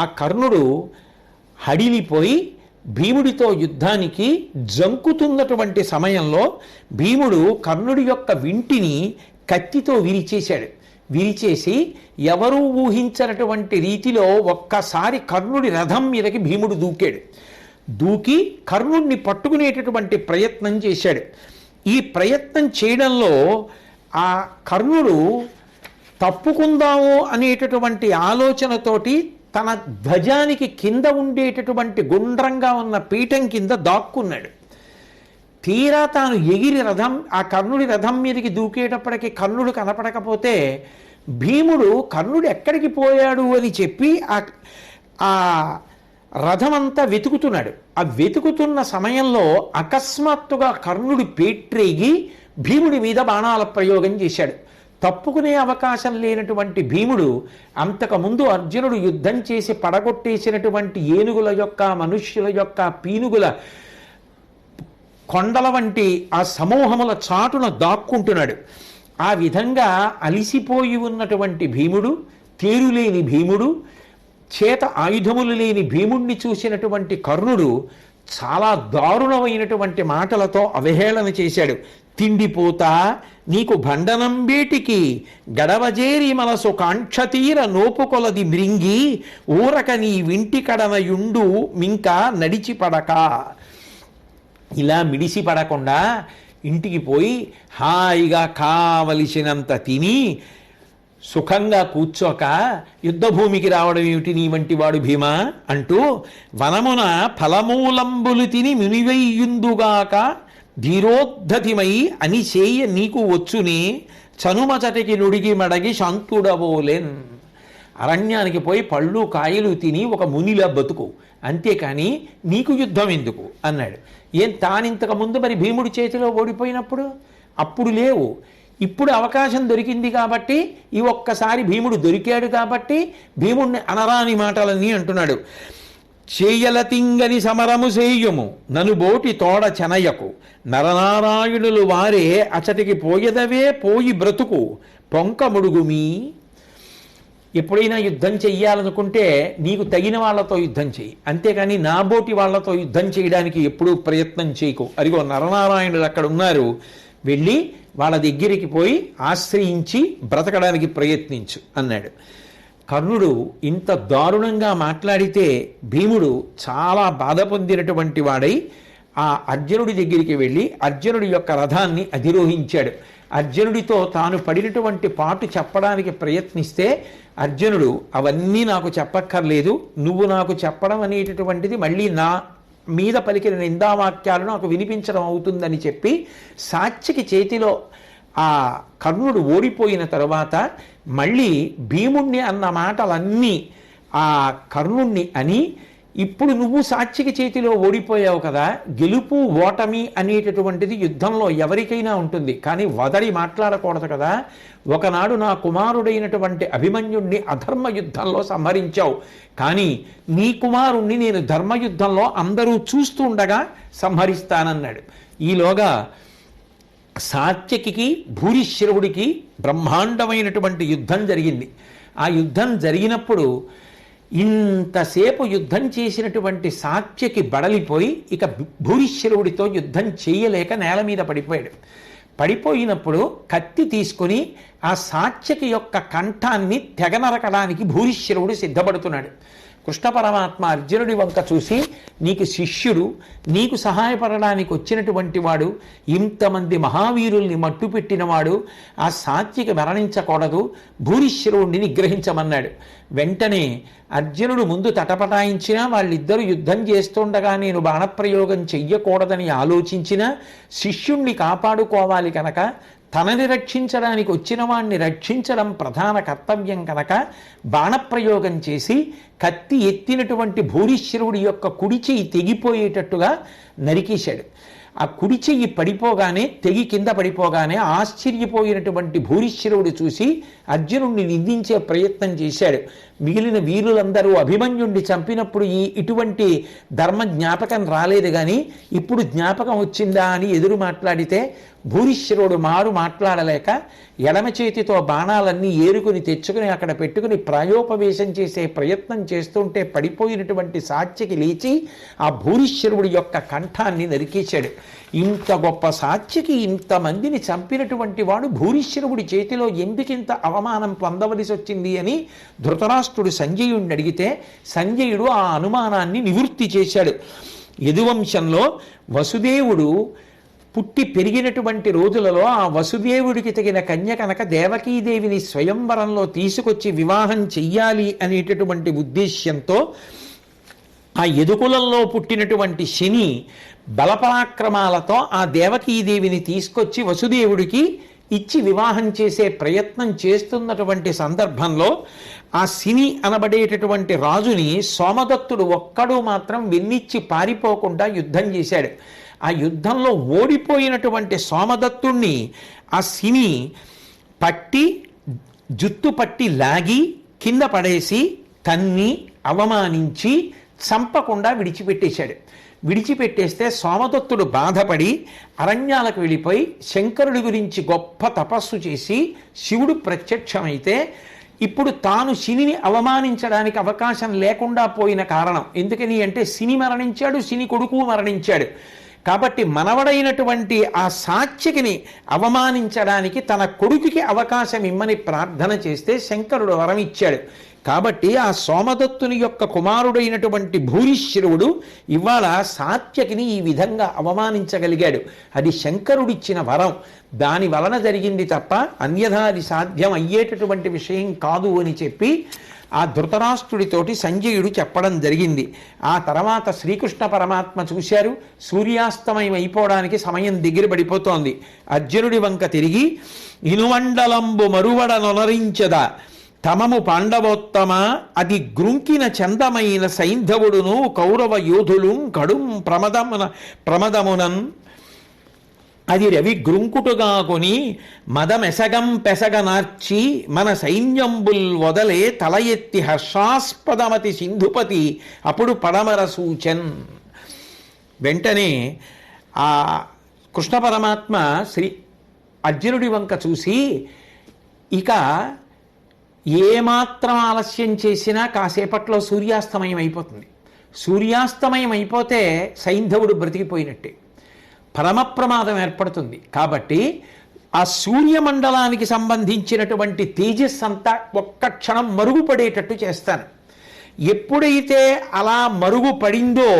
ఆ కర్ణుడు హడిలిపోయి భీముడితో యుద్ధానికి జంకుతున్నటువంటి సమయంలో భీముడు కర్ణుడి యొక్క వింటిని కత్తితో విరిచేశాడు. విరిచేసి ఎవరూ ఊహించినటువంటి రీతిలో ఒక్కసారి కర్ణుడి రథం మీదకి భీముడు దూకాడు. దూకి కర్ణుడిని పట్టుకునేటటువంటి ప్రయత్నం చేశాడు. ఈ ప్రయత్నం చేయడంలో ఆ కర్ణుడు తప్పుకుందాము అనేటటువంటి ఆలోచనతోటి తన ధ్వజానికి కింద ఉండేటటువంటి గుండ్రంగా ఉన్న పీఠం కింద దాక్కున్నాడు. తీరా తాను ఎగిరి ఆ కర్ణుడి రథం మీదకి దూకేటప్పటికి కర్ణుడు కనపడకపోతే భీముడు కర్ణుడు ఎక్కడికి పోయాడు అని చెప్పి ఆ రథమంతా వెతుకుతున్నాడు. ఆ వెతుకుతున్న సమయంలో అకస్మాత్తుగా కర్ణుడు పేట్రేగి భీముడి మీద బాణాల ప్రయోగం చేశాడు. తప్పుకునే అవకాశం లేనటువంటి భీముడు అంతకుముందు అర్జునుడు యుద్ధం చేసి పడగొట్టేసినటువంటి ఏనుగుల యొక్క మనుష్యుల యొక్క పీనుగుల కొండల వంటి ఆ సమూహముల చాటున దాక్కుంటున్నాడు. ఆ విధంగా అలిసిపోయి ఉన్నటువంటి భీముడు, తేరులేని భీముడు, చేత ఆయుధములు లేని భీముణ్ణి చూసినటువంటి కర్ణుడు చాలా దారుణమైనటువంటి మాటలతో అవహేళన చేశాడు. తిండిపోతా నీకు భండనంబేటికి గడవజేరి మనసు కాంక్షతీర నోపుకొలది మృంగి ఊరక నీ వింటి కడనయుండు మింక నడిచిపడక. ఇలా మిడిసి పడకుండా ఇంటికి పోయి హాయిగా కావలసినంత తిని సుఖంగా కూర్చోక యుద్ధభూమికి రావడం ఏమిటి నీ వంటి వాడు భీమా అంటూ వనమున ఫలమూలంబులు తిని మునివైయుందుగాక ధీరోద్ధతిమై అని చేయ నీకు వచ్చునే చనుమచటికి నుడిగి మడగి శాంతుడవోలెన్. అరణ్యానికి పోయి పళ్ళు కాయలు తిని ఒక మునిలా బతుకు, అంతేకాని నీకు యుద్ధం ఎందుకు అన్నాడు. ఏం తానింతకు ముందు మరి భీముడి చేతిలో ఓడిపోయినప్పుడు అప్పుడు లేవు, ఇప్పుడు అవకాశం దొరికింది కాబట్టి ఈ ఒక్కసారి భీముడు దొరికాడు కాబట్టి భీముడిని అనరాని మాటలన్నీ అంటున్నాడు. చేయల తింగని సమరము సేయుము ననుబోటి తోడ చెనయకు నరనారాయణులు వారే అచటికి పోయదవే పోయి బ్రతుకు పొంకముడుగుమీ. ఎప్పుడైనా యుద్ధం చెయ్యాలనుకుంటే నీకు తగిన వాళ్ళతో యుద్ధం చెయ్యి, అంతేకాని నాబోటి వాళ్ళతో యుద్ధం చేయడానికి ఎప్పుడూ ప్రయత్నం చేయకు. అదిగో నరనారాయణులు అక్కడ ఉన్నారు, వెళ్ళి వాళ్ళ దగ్గరికి పోయి ఆశ్రయించి బ్రతకడానికి ప్రయత్నించు అన్నాడు. కర్ణుడు ఇంత దారుణంగా మాట్లాడితే భీముడు చాలా బాధ పొందినటువంటి వాడై ఆ అర్జునుడి దగ్గరికి వెళ్ళి అర్జునుడి యొక్క రథాన్ని అధిరోహించాడు. అర్జునుడితో తాను పడినటువంటి పాటు చెప్పడానికి ప్రయత్నిస్తే అర్జునుడు అవన్నీ నాకు చెప్పక్కర్లేదు, నువ్వు నాకు చెప్పడం అనేటటువంటిది మళ్ళీ నా మీద పలికిన నిందావాక్యాలు నాకు వినిపించడం అవుతుందని చెప్పి సాత్యకి చేతిలో ఆ కర్ణుడు ఓడిపోయిన తరువాత మళ్ళీ భీముణ్ణి అన్న మాటలన్నీ ఆ కర్ణుణ్ణి అని, ఇప్పుడు నువ్వు సాత్యకి చేతిలో ఓడిపోయావు కదా, గెలుపు ఓటమి అనేటటువంటిది యుద్ధంలో ఎవరికైనా ఉంటుంది, కానీ వదడి మాట్లాడకూడదు కదా. ఒకనాడు నా కుమారుడైనటువంటి అభిమన్యుణ్ణి అధర్మ యుద్ధంలో సంహరించావు, కానీ నీ కుమారుణ్ణి నేను ధర్మయుద్ధంలో అందరూ చూస్తూ ఉండగా సంహరిస్తానన్నాడు. ఈలోగా సాత్యకి భూరిశ్రవుడికి బ్రహ్మాండమైనటువంటి యుద్ధం జరిగింది. ఆ యుద్ధం జరిగినప్పుడు ఇంతసేపు యుద్ధం చేసినటువంటి సాత్యకి బడలిపోయి ఇక భూరిశ్రవుడితో యుద్ధం చేయలేక నేల మీద పడిపోయాడు. పడిపోయినప్పుడు కత్తి తీసుకుని ఆ సాత్యకి యొక్క కంఠాన్ని తెగనరకడానికి భూరిశ్రవుడు సిద్ధపడుతున్నాడు. కృష్ణ పరమాత్మ అర్జునుడి వంక చూసి, నీకు శిష్యుడు, నీకు సహాయపడడానికి వచ్చినటువంటి వాడు, ఇంతమంది మహావీరుల్ని మట్టుపెట్టినవాడు, ఆ సాత్యకి మరణించకూడదు, భూరిశ్రవుణ్ణి నిగ్రహించమన్నాడు. వెంటనే అర్జునుడు ముందు తటపటాయించినా, వాళ్ళిద్దరూ యుద్ధం చేస్తుండగా నేను బాణప్రయోగం చెయ్యకూడదని ఆలోచించినా, శిష్యుణ్ణి కాపాడుకోవాలి కనుక, తనని రక్షించడానికి వచ్చిన వాణ్ణి రక్షించడం ప్రధాన కర్తవ్యం కనుక బాణప్రయోగం చేసి కత్తి ఎత్తినటువంటి భూరిశ్రవుడి యొక్క కుడి చెయ్యి తెగిపోయేటట్టుగా నరికేశాడు. ఆ కుడి చెయ్యి పడిపోగానే, తెగి కింద పడిపోగానే ఆశ్చర్యపోయినటువంటి భూరిశ్రవుడు చూసి అర్జునుడిని నిందించే ప్రయత్నం చేశాడు. మిగిలిన వీరులందరూ అభిమన్యుణ్ణి చంపినప్పుడు ఇటువంటి ధర్మ జ్ఞాపకం రాలేదు, కానీ ఇప్పుడు జ్ఞాపకం వచ్చిందా అని ఎదురు మాట్లాడితే భూరిశ్రవుడు మాట్లాడలేక ఎడమ చేతితో బాణాలన్నీ ఏరుకుని తెచ్చుకుని అక్కడ పెట్టుకుని ప్రాయోపవేశం చేసే ప్రయత్నం చేస్తుంటే పడిపోయినటువంటి సాత్యకి లేచి ఆ భూరిశ్రవుడి యొక్క కంఠాన్ని నరికేశాడు. ఇంత గొప్ప సాత్యకి ఇంతమందిని చంపినటువంటి వాడు భూరిశ్రవుడి చేతిలో ఎందుకింత అవమానం పొందవలసి వచ్చింది అని ధృతరాష్ట్రుడు సంజయుడిని అడిగితే సంజయుడు ఆ అనుమానాన్ని నివృత్తి చేశాడు. యదువంశంలో వసుదేవుడు పుట్టి పెరిగినటువంటి రోజులలో ఆ వసుదేవుడికి తగిన కన్య కనుక దేవకీదేవిని స్వయంవరంలో తీసుకొచ్చి వివాహం చెయ్యాలి అనేటటువంటి ఉద్దేశ్యంతో ఆ యదుకులంలో పుట్టినటువంటి శని బలపరాక్రమాలతో ఆ దేవకీదేవిని తీసుకొచ్చి వసుదేవుడికి ఇచ్చి వివాహం చేసే ప్రయత్నం చేస్తున్నటువంటి సందర్భంలో ఆ శని అనబడేటటువంటి రాజుని సోమదత్తుడు ఒక్కడు మాత్రం వెన్నిచ్చి పారిపోకుండా యుద్ధం చేశాడు. ఆ యుద్ధంలో ఓడిపోయినటువంటి సోమదత్తుణ్ణి ఆ శని పట్టి జుత్తు పట్టి లాగి కింద పడేసి తన్ని అవమానించి చంపకుండా విడిచిపెట్టేశాడు. విడిచిపెట్టేస్తే సోమదత్తుడు బాధపడి అరణ్యాలకు వెళ్ళిపోయి శంకరుడి గురించి గొప్ప తపస్సు చేసి శివుడు ప్రత్యక్షమైతే ఇప్పుడు తాను శనిని అవమానించడానికి అవకాశం లేకుండా పోయిన కారణం ఎందుకని అంటే శని మరణించాడు, శని కొడుకు మరణించాడు. కాబట్టి మనవడైనటువంటి ఆ సాత్యకిని అవమానించడానికి తన కొడుకుకి అవకాశం ఇమ్మని ప్రార్థన చేస్తే శంకరుడు వరం ఇచ్చాడు. కాబట్టి ఆ సోమదత్తుని యొక్క కుమారుడైనటువంటి భూరిశ్రవుడు ఇవాళ సాత్యకిని ఈ విధంగా అవమానించగలిగాడు. అది శంకరుడిచ్చిన వరం. దాని వలన జరిగింది తప్ప అన్యథా అది సాధ్యం అయ్యేటటువంటి విషయం కాదు అని చెప్పి ఆ ధృతరాష్ట్రుడితోటి సంజయుడు చెప్పడం జరిగింది. ఆ తర్వాత శ్రీకృష్ణ పరమాత్మ చూశారు, సూర్యాస్తమయం అయిపోవడానికి సమయం దగ్గర పడిపోతోంది. అర్జునుడి వంక తిరిగి ఇనుమండలంబు మరువడ నొనరించదా తమము పాండవోత్తమ అది గ్రుంకిన చందమైన సైంధవుడును కౌరవ యోధులు కడుం ప్రమదమునన్ అది రవి గ్రుంకుటుగా కొని మదమెసగం పెసగనార్చి మన సైన్యంబుల్ వదలే తల ఎత్తి హర్షాస్పదమతి సింధుపతి అప్పుడు పడమర సూచన్. వెంటనే ఆ కృష్ణ పరమాత్మ శ్రీ అర్జునుడి వంక చూసి ఇక ఏమాత్రం ఆలస్యం చేసినా కాసేపట్లో సూర్యాస్తమయం అయిపోతుంది. సూర్యాస్తమయం అయిపోతే సైంధవుడు బ్రతికిపోయినట్టే, పరమ ప్రమాదం ఏర్పడుతుంది. కాబట్టి ఆ సూర్యమండలానికి సంబంధించినటువంటి తేజస్సు అంతా ఒక్క క్షణం మరుగుపడేటట్టు చేస్తాను. ఎప్పుడైతే అలా మరుగుపడిందో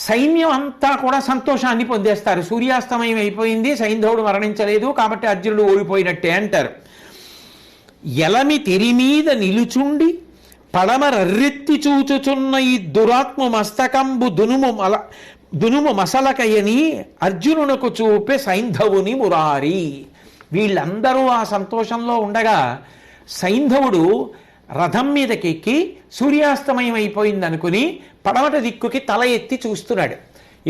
సైన్యం అంతా కూడా సంతోషాన్ని పొందేస్తారు. సూర్యాస్తమయం అయిపోయింది, సైంధవుడు మరణించలేదు కాబట్టి అర్జునుడు ఓడిపోయినట్టే అంటారు. ఎలమి తెరిమీద నిలుచుండి పడమరర్రెత్తి చూచుచున్న ఈ దురాత్మ మస్తకంబు దునుము మసలకయని అర్జునునకు చూపే సైంధవుని మురారి. వీళ్ళందరూ ఆ సంతోషంలో ఉండగా సైంధవుడు రథం మీదకెక్కి సూర్యాస్తమయం అయిపోయింది అనుకుని పడమట దిక్కుకి తల ఎత్తి చూస్తున్నాడు.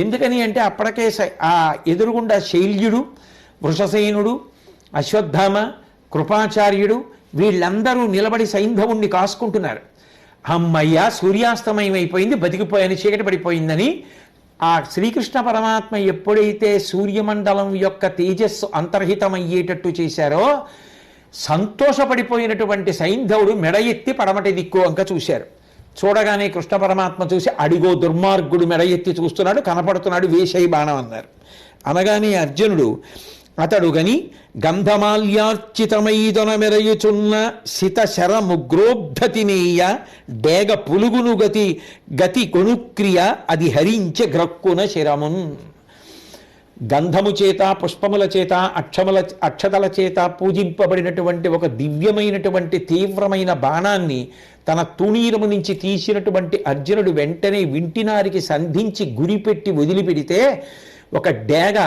ఎందుకని అంటే అప్పటికే ఆ ఎదురుగుండా శైల్యుడు, వృషసేనుడు, అశ్వత్థామ, కృపాచార్యుడు వీళ్ళందరూ నిలబడి సైంధవుణ్ణి కాసుకుంటున్నారు. అమ్మయ్య సూర్యాస్తమయం అయిపోయింది, బతికిపోయాని, చీకటి పడిపోయిందని. ఆ శ్రీకృష్ణ పరమాత్మ ఎప్పుడైతే సూర్యమండలం యొక్క తేజస్సు అంతర్హితమయ్యేటట్టు చేశారో సంతోషపడిపోయినటువంటి సైంధవుడు మెడ ఎత్తి పడమటి దిక్కు అంక చూశారు. చూడగానే కృష్ణ పరమాత్మ చూసి అడిగో దుర్మార్గుడు మెడ ఎత్తి చూస్తున్నాడు, కనపడుతున్నాడు, వేషై బాణం అన్నారు. అనగానే అర్జునుడు అతడు గని గంధమాల్యార్చితమైదొన మెరయుచున్న శిత శర ముగ్రోబ్ధతినేయ డేగ పులుగును గతి కొనుక్రియ అది హరించె గ్రక్కున శరమున్. గంధము చేత, పుష్పముల చేత, అక్షతల చేత పూజింపబడినటువంటి ఒక దివ్యమైనటువంటి తీవ్రమైన బాణాన్ని తన తుణీరము నుంచి తీసినటువంటి అర్జునుడు వెంటనే వింటినారికి సంధించి గురిపెట్టి వదిలిపెడితే ఒక డేగ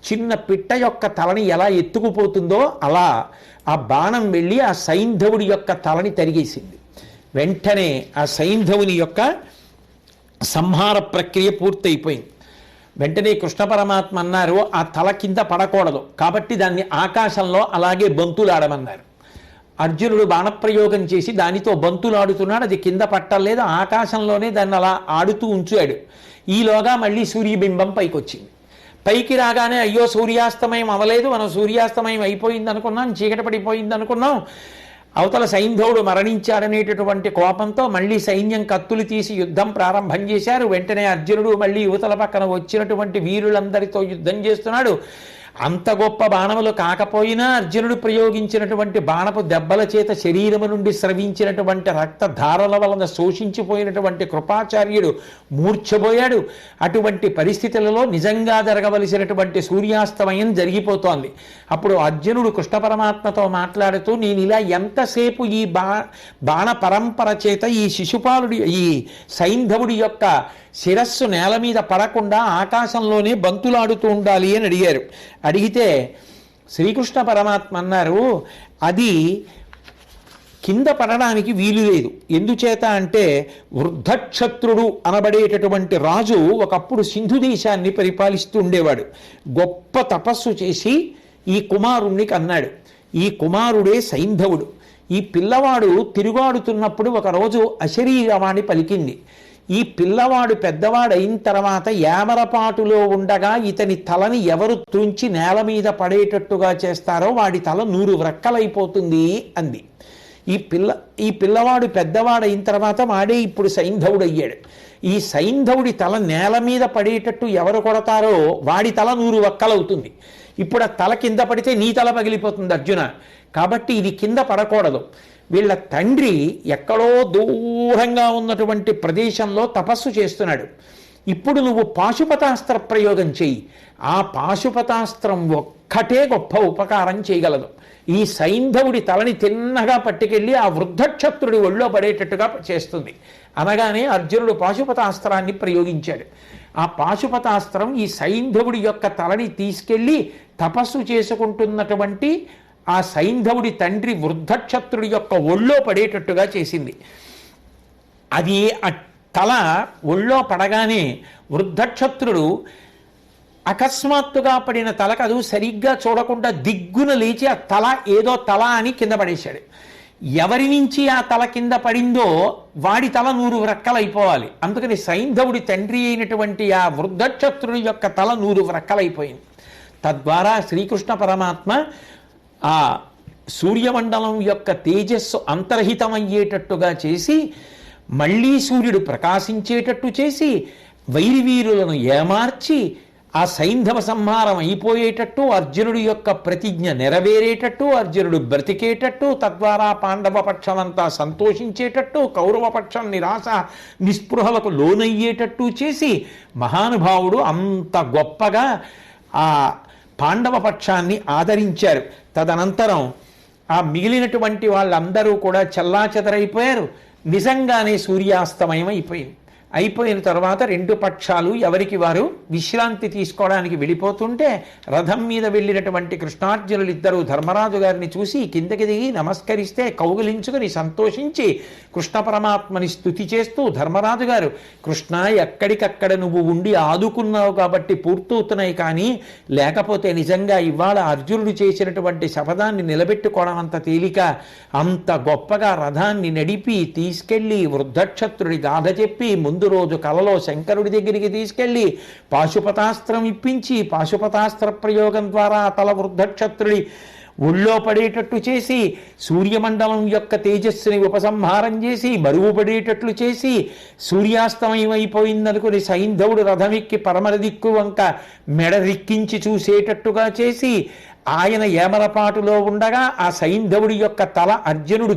చిన్న పిట్ట యొక్క తలని ఎలా ఎత్తుకుపోతుందో అలా ఆ బాణం వెళ్ళి ఆ సైంధవుడి యొక్క తలని తరిగేసింది. వెంటనే ఆ సైంధవుని యొక్క సంహార ప్రక్రియ పూర్తయిపోయింది. వెంటనే కృష్ణ పరమాత్మ అన్నారు ఆ తల కింద పడకూడదు కాబట్టి దాన్ని ఆకాశంలో అలాగే బంతులాడమన్నారు. అర్జునుడు బాణప్రయోగం చేసి దానితో బంతులాడుతున్నాడు, అది కింద పట్టలేదు, ఆకాశంలోనే దాన్ని అలా ఆడుతూ ఉంచాడు. ఈలోగా మళ్ళీ సూర్యబింబం పైకి వచ్చింది. పైకి రాగానే అయ్యో సూర్యాస్తమయం అవ్వలేదు, మనం సూర్యాస్తమయం అయిపోయింది అనుకున్నాం, చీకటి పడిపోయింది అనుకున్నాం, అవతల సైంధవుడు మరణించాడనేటటువంటి కోపంతో మళ్ళీ సైన్యం కత్తులు తీసి యుద్ధం ప్రారంభం చేశారు. వెంటనే అర్జునుడు మళ్ళీ యువతల పక్కన వచ్చినటువంటి వీరులందరితో యుద్ధం చేస్తున్నాడు. అంత గొప్ప బాణములు కాకపోయినా అర్జునుడు ప్రయోగించినటువంటి బాణపు దెబ్బల చేత శరీరము నుండి స్రవించినటువంటి రక్తధారల వలన శోషించిపోయినటువంటి కృపాచార్యుడు మూర్ఛపోయాడు. అటువంటి పరిస్థితులలో నిజంగా జరగవలసినటువంటి సూర్యాస్తమయం జరిగిపోతోంది. అప్పుడు అర్జునుడు కృష్ణ పరమాత్మతో మాట్లాడుతూ నేను ఇలా ఎంతసేపు ఈ బాణ పరంపర చేత ఈ శిశుపాలుడి ఈ సైంధవుడి యొక్క శిరస్సు నేల మీద పడకుండా ఆకాశంలోనే బంతులాడుతూ ఉండాలి అని అడిగారు. అడిగితే శ్రీకృష్ణ పరమాత్మ అన్నారు అది కింద పడడానికి వీలు లేదు. ఎందుచేత అంటే వృద్ధక్షత్రుడు అనబడేటటువంటి రాజు ఒకప్పుడు సింధు దేశాన్ని పరిపాలిస్తూ ఉండేవాడు. గొప్ప తపస్సు చేసి ఈ కుమారుణ్ణి కన్నాడు. ఈ కుమారుడే సైంధవుడు. ఈ పిల్లవాడు తిరుగాడుతున్నప్పుడు ఒకరోజు అశరీరవాణి పలికింది. ఈ పిల్లవాడు పెద్దవాడు అయిన తర్వాత యామరపాటులో ఉండగా ఇతని తలని ఎవరు త్రుంచి నేల మీద పడేటట్టుగా చేస్తారో వాడి తల 100 వ్రక్కలైపోతుంది అంది. ఈ పిల్లవాడు పెద్దవాడైన తర్వాత వాడే ఇప్పుడు సైంధవుడు అయ్యాడు. ఈ సైంధవుడి తల నేల మీద పడేటట్టు ఎవరు కొడతారో వాడి తల 100 వక్కలవుతుంది. ఇప్పుడు ఆ తల కింద పడితే నీ తల పగిలిపోతుంది అర్జున. కాబట్టి ఇది కింద పడకూడదు. వీళ్ళ తండ్రి ఎక్కడో దూరంగా ఉన్నటువంటి ప్రదేశంలో తపస్సు చేస్తున్నాడు. ఇప్పుడు నువ్వు పాశుపతాస్త్ర ప్రయోగం చెయ్యి. ఆ పాశుపతాస్త్రం ఒక్కటే గొప్ప ఉపకారం చేయగలదు. ఈ సైంధవుడి తలని తిన్నగా పట్టుకెళ్ళి ఆ వృద్ధక్షత్రుడి ఒళ్ళో పడేటట్టుగా చేస్తుంది. అనగానే అర్జునుడు పాశుపతాస్త్రాన్ని ప్రయోగించాడు. ఆ పాశుపతాస్త్రం ఈ సైంధవుడి యొక్క తలని తీసుకెళ్ళి తపస్సు చేసుకుంటున్నటువంటి ఆ సైంధవుడి తండ్రి వృద్ధక్షత్రుడి యొక్క ఒళ్ళో పడేటట్టుగా చేసింది. అది ఆ తల ఒళ్ళో పడగానే వృద్ధక్షత్రుడు అకస్మాత్తుగా పడిన తలకదు సరిగ్గా చూడకుండా దిగ్గున లేచి ఆ తల ఏదో తల అని కింద పడేశాడు. ఎవరి నుంచి ఆ తల కింద పడిందో వాడి తల 100 రెక్కలైపోవాలి. అందుకని సైంధవుడి తండ్రి అయినటువంటి ఆ వృద్ధక్షత్రుడి యొక్క తల 100 రెక్కలైపోయింది. తద్వారా శ్రీకృష్ణ పరమాత్మ ఆ సూర్యమండలం యొక్క తేజస్సు అంతర్హితమయ్యేటట్టుగా చేసి మళ్ళీ సూర్యుడు ప్రకాశించేటట్టు చేసి వైరివీరులను ఏమార్చి ఆ సైంధవ సంహారం అయిపోయేటట్టు, అర్జునుడి యొక్క ప్రతిజ్ఞ నెరవేరేటట్టు, అర్జునుడు బ్రతికేటట్టు, తద్వారా పాండవ పక్షమంతా సంతోషించేటట్టు, కౌరవ పక్షం నిరాశ నిస్పృహలకు లోనయ్యేటట్టు చేసి మహానుభావుడు అంత గొప్పగా ఆ పాండవ పక్షాన్ని ఆదరించారు. తదనంతరం ఆ మిగిలినటువంటి వాళ్ళందరూ కూడా చెల్లాచెదరైపోయారు. నిజంగానే సూర్యాస్తమయం అయిపోయిన తర్వాత 2 పక్షాలు ఎవరికి వారు విశ్రాంతి తీసుకోవడానికి వెళ్ళిపోతుంటే రథం మీద వెళ్ళినటువంటి కృష్ణార్జునులు ఇద్దరు ధర్మరాజు గారిని చూసి కిందకి దిగి నమస్కరిస్తే కౌగిలించుకుని సంతోషించి కృష్ణ పరమాత్మని స్తుతి చేస్తూ, ధర్మరాజు గారు, కృష్ణ ఎక్కడికక్కడ నువ్వు ఉండి ఆదుకున్నావు కాబట్టి పూర్తవుతున్నాయి, కానీ లేకపోతే నిజంగా ఇవాళ అర్జునుడు చేసినటువంటి శపథాన్ని నిలబెట్టుకోవడం అంత తేలిక. అంత గొప్పగా రథాన్ని నడిపి తీసుకెళ్ళి వృద్ధక్షత్రుడి గాథ చెప్పి ముందు రోజు కలలో శంకరుడి దగ్గరికి తీసుకెళ్ళి పాశుపతాస్త్రం ఇప్పించి పాశుపతాస్త్ర ప్రయోగం ద్వారా తల వృద్ధక్షత్రుడి ఒళ్ళో పడేటట్టు చేసి సూర్యమండలం యొక్క తేజస్సుని ఉపసంహారం చేసి మరుగు పడేటట్లు చేసి సూర్యాస్తమయం అయిపోయిందనుకుని సైంధవుడు రథమెక్కి పరమర దిక్కు వంక మెడ రిక్కించి చూసేటట్టుగా చేసి ఆయన ఏమరపాటులో ఉండగా ఆ సైంధవుడి యొక్క తల అర్జునుడు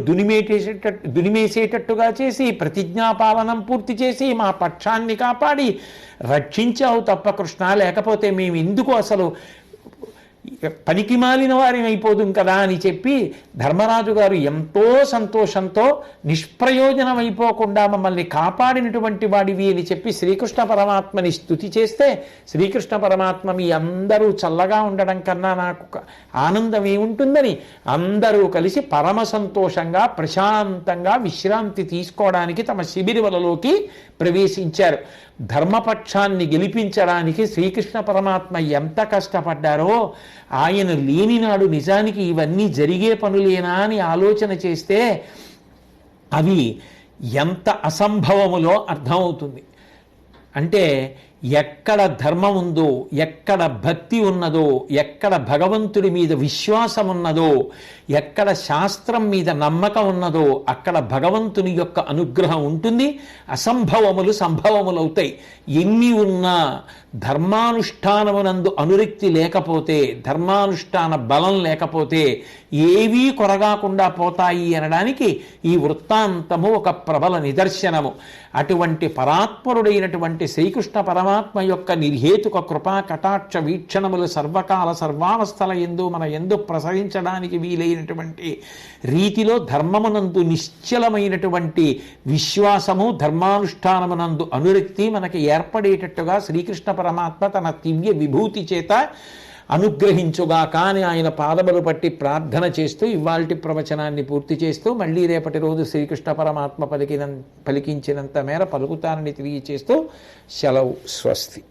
దునిమేసేటట్టుగా చేసి ప్రతిజ్ఞాపాలనం పూర్తి చేసి మా పక్షాన్ని కాపాడి రక్షించావు తప్ప కృష్ణ, లేకపోతే మేము ఎందుకు అసలు పనికి మాలిన వారిని అయిపోదుం కదా అని చెప్పి ధర్మరాజు గారు ఎంతో సంతోషంతో నిష్ప్రయోజనం అయిపోకుండా మమ్మల్ని కాపాడినటువంటి వాడివి అని చెప్పి శ్రీకృష్ణ పరమాత్మని స్తుతి చేస్తే, శ్రీకృష్ణ పరమాత్మ మీ అందరూ చల్లగా ఉండడం కన్నా నాకు ఆనందం ఏముంటుందని అందరూ కలిసి పరమ సంతోషంగా ప్రశాంతంగా విశ్రాంతి తీసుకోవడానికి తమ శిబిరవలలోకి ప్రవేశించారు. ధర్మపక్షాన్ని గెలిపించడానికి శ్రీకృష్ణ పరమాత్మ ఎంత కష్టపడ్డారో, ఆయన లేనినాడు నిజానికి ఇవన్నీ జరిగే పనులేనా అని ఆలోచన చేస్తే అవి ఎంత అసంభవములో అర్థమవుతుంది. అంటే ఎక్కడ ధర్మం ఉందో, ఎక్కడ భక్తి ఉన్నదో, ఎక్కడ భగవంతుడి మీద విశ్వాసం ఉన్నదో, ఎక్కడ శాస్త్రం మీద నమ్మకం ఉన్నదో అక్కడ భగవంతుని యొక్క అనుగ్రహం ఉంటుంది. అసంభవములు సంభవములవుతాయి. ఎన్ని ఉన్నా ధర్మానుష్ఠానమునందు అనురక్తి లేకపోతే, ధర్మానుష్ఠాన బలం లేకపోతే ఏవీ కొరగాకుండా పోతాయి అనడానికి ఈ వృత్తాంతము ఒక ప్రబల నిదర్శనము. అటువంటి పరాత్పరుడైనటువంటి శ్రీకృష్ణ పరమాత్మ యొక్క నిర్హేతుక కృపా కటాక్ష వీక్షణములు సర్వకాల సర్వావస్థల యందు మన యందు ప్రసరించడానికి వీలైనటువంటి రీతిలో ధర్మమునందు నిశ్చలమైనటువంటి విశ్వాసము, ధర్మానుష్ఠానమునందు అనురక్తి మనకి ఏర్పడేటట్టుగా శ్రీకృష్ణ పరమాత్మ తన దివ్య విభూతి చేత అనుగ్రహించుగాక అని ఆయన పాదములు పట్టి ప్రార్థన చేస్తూ ఇవాల్టి ప్రవచనాన్ని పూర్తి చేస్తూ మళ్ళీ రేపటి రోజు శ్రీకృష్ణ పరమాత్మ పలికించినంత మేర పలుకుతానని తెలియచేస్తూ సెలవు. స్వస్తి.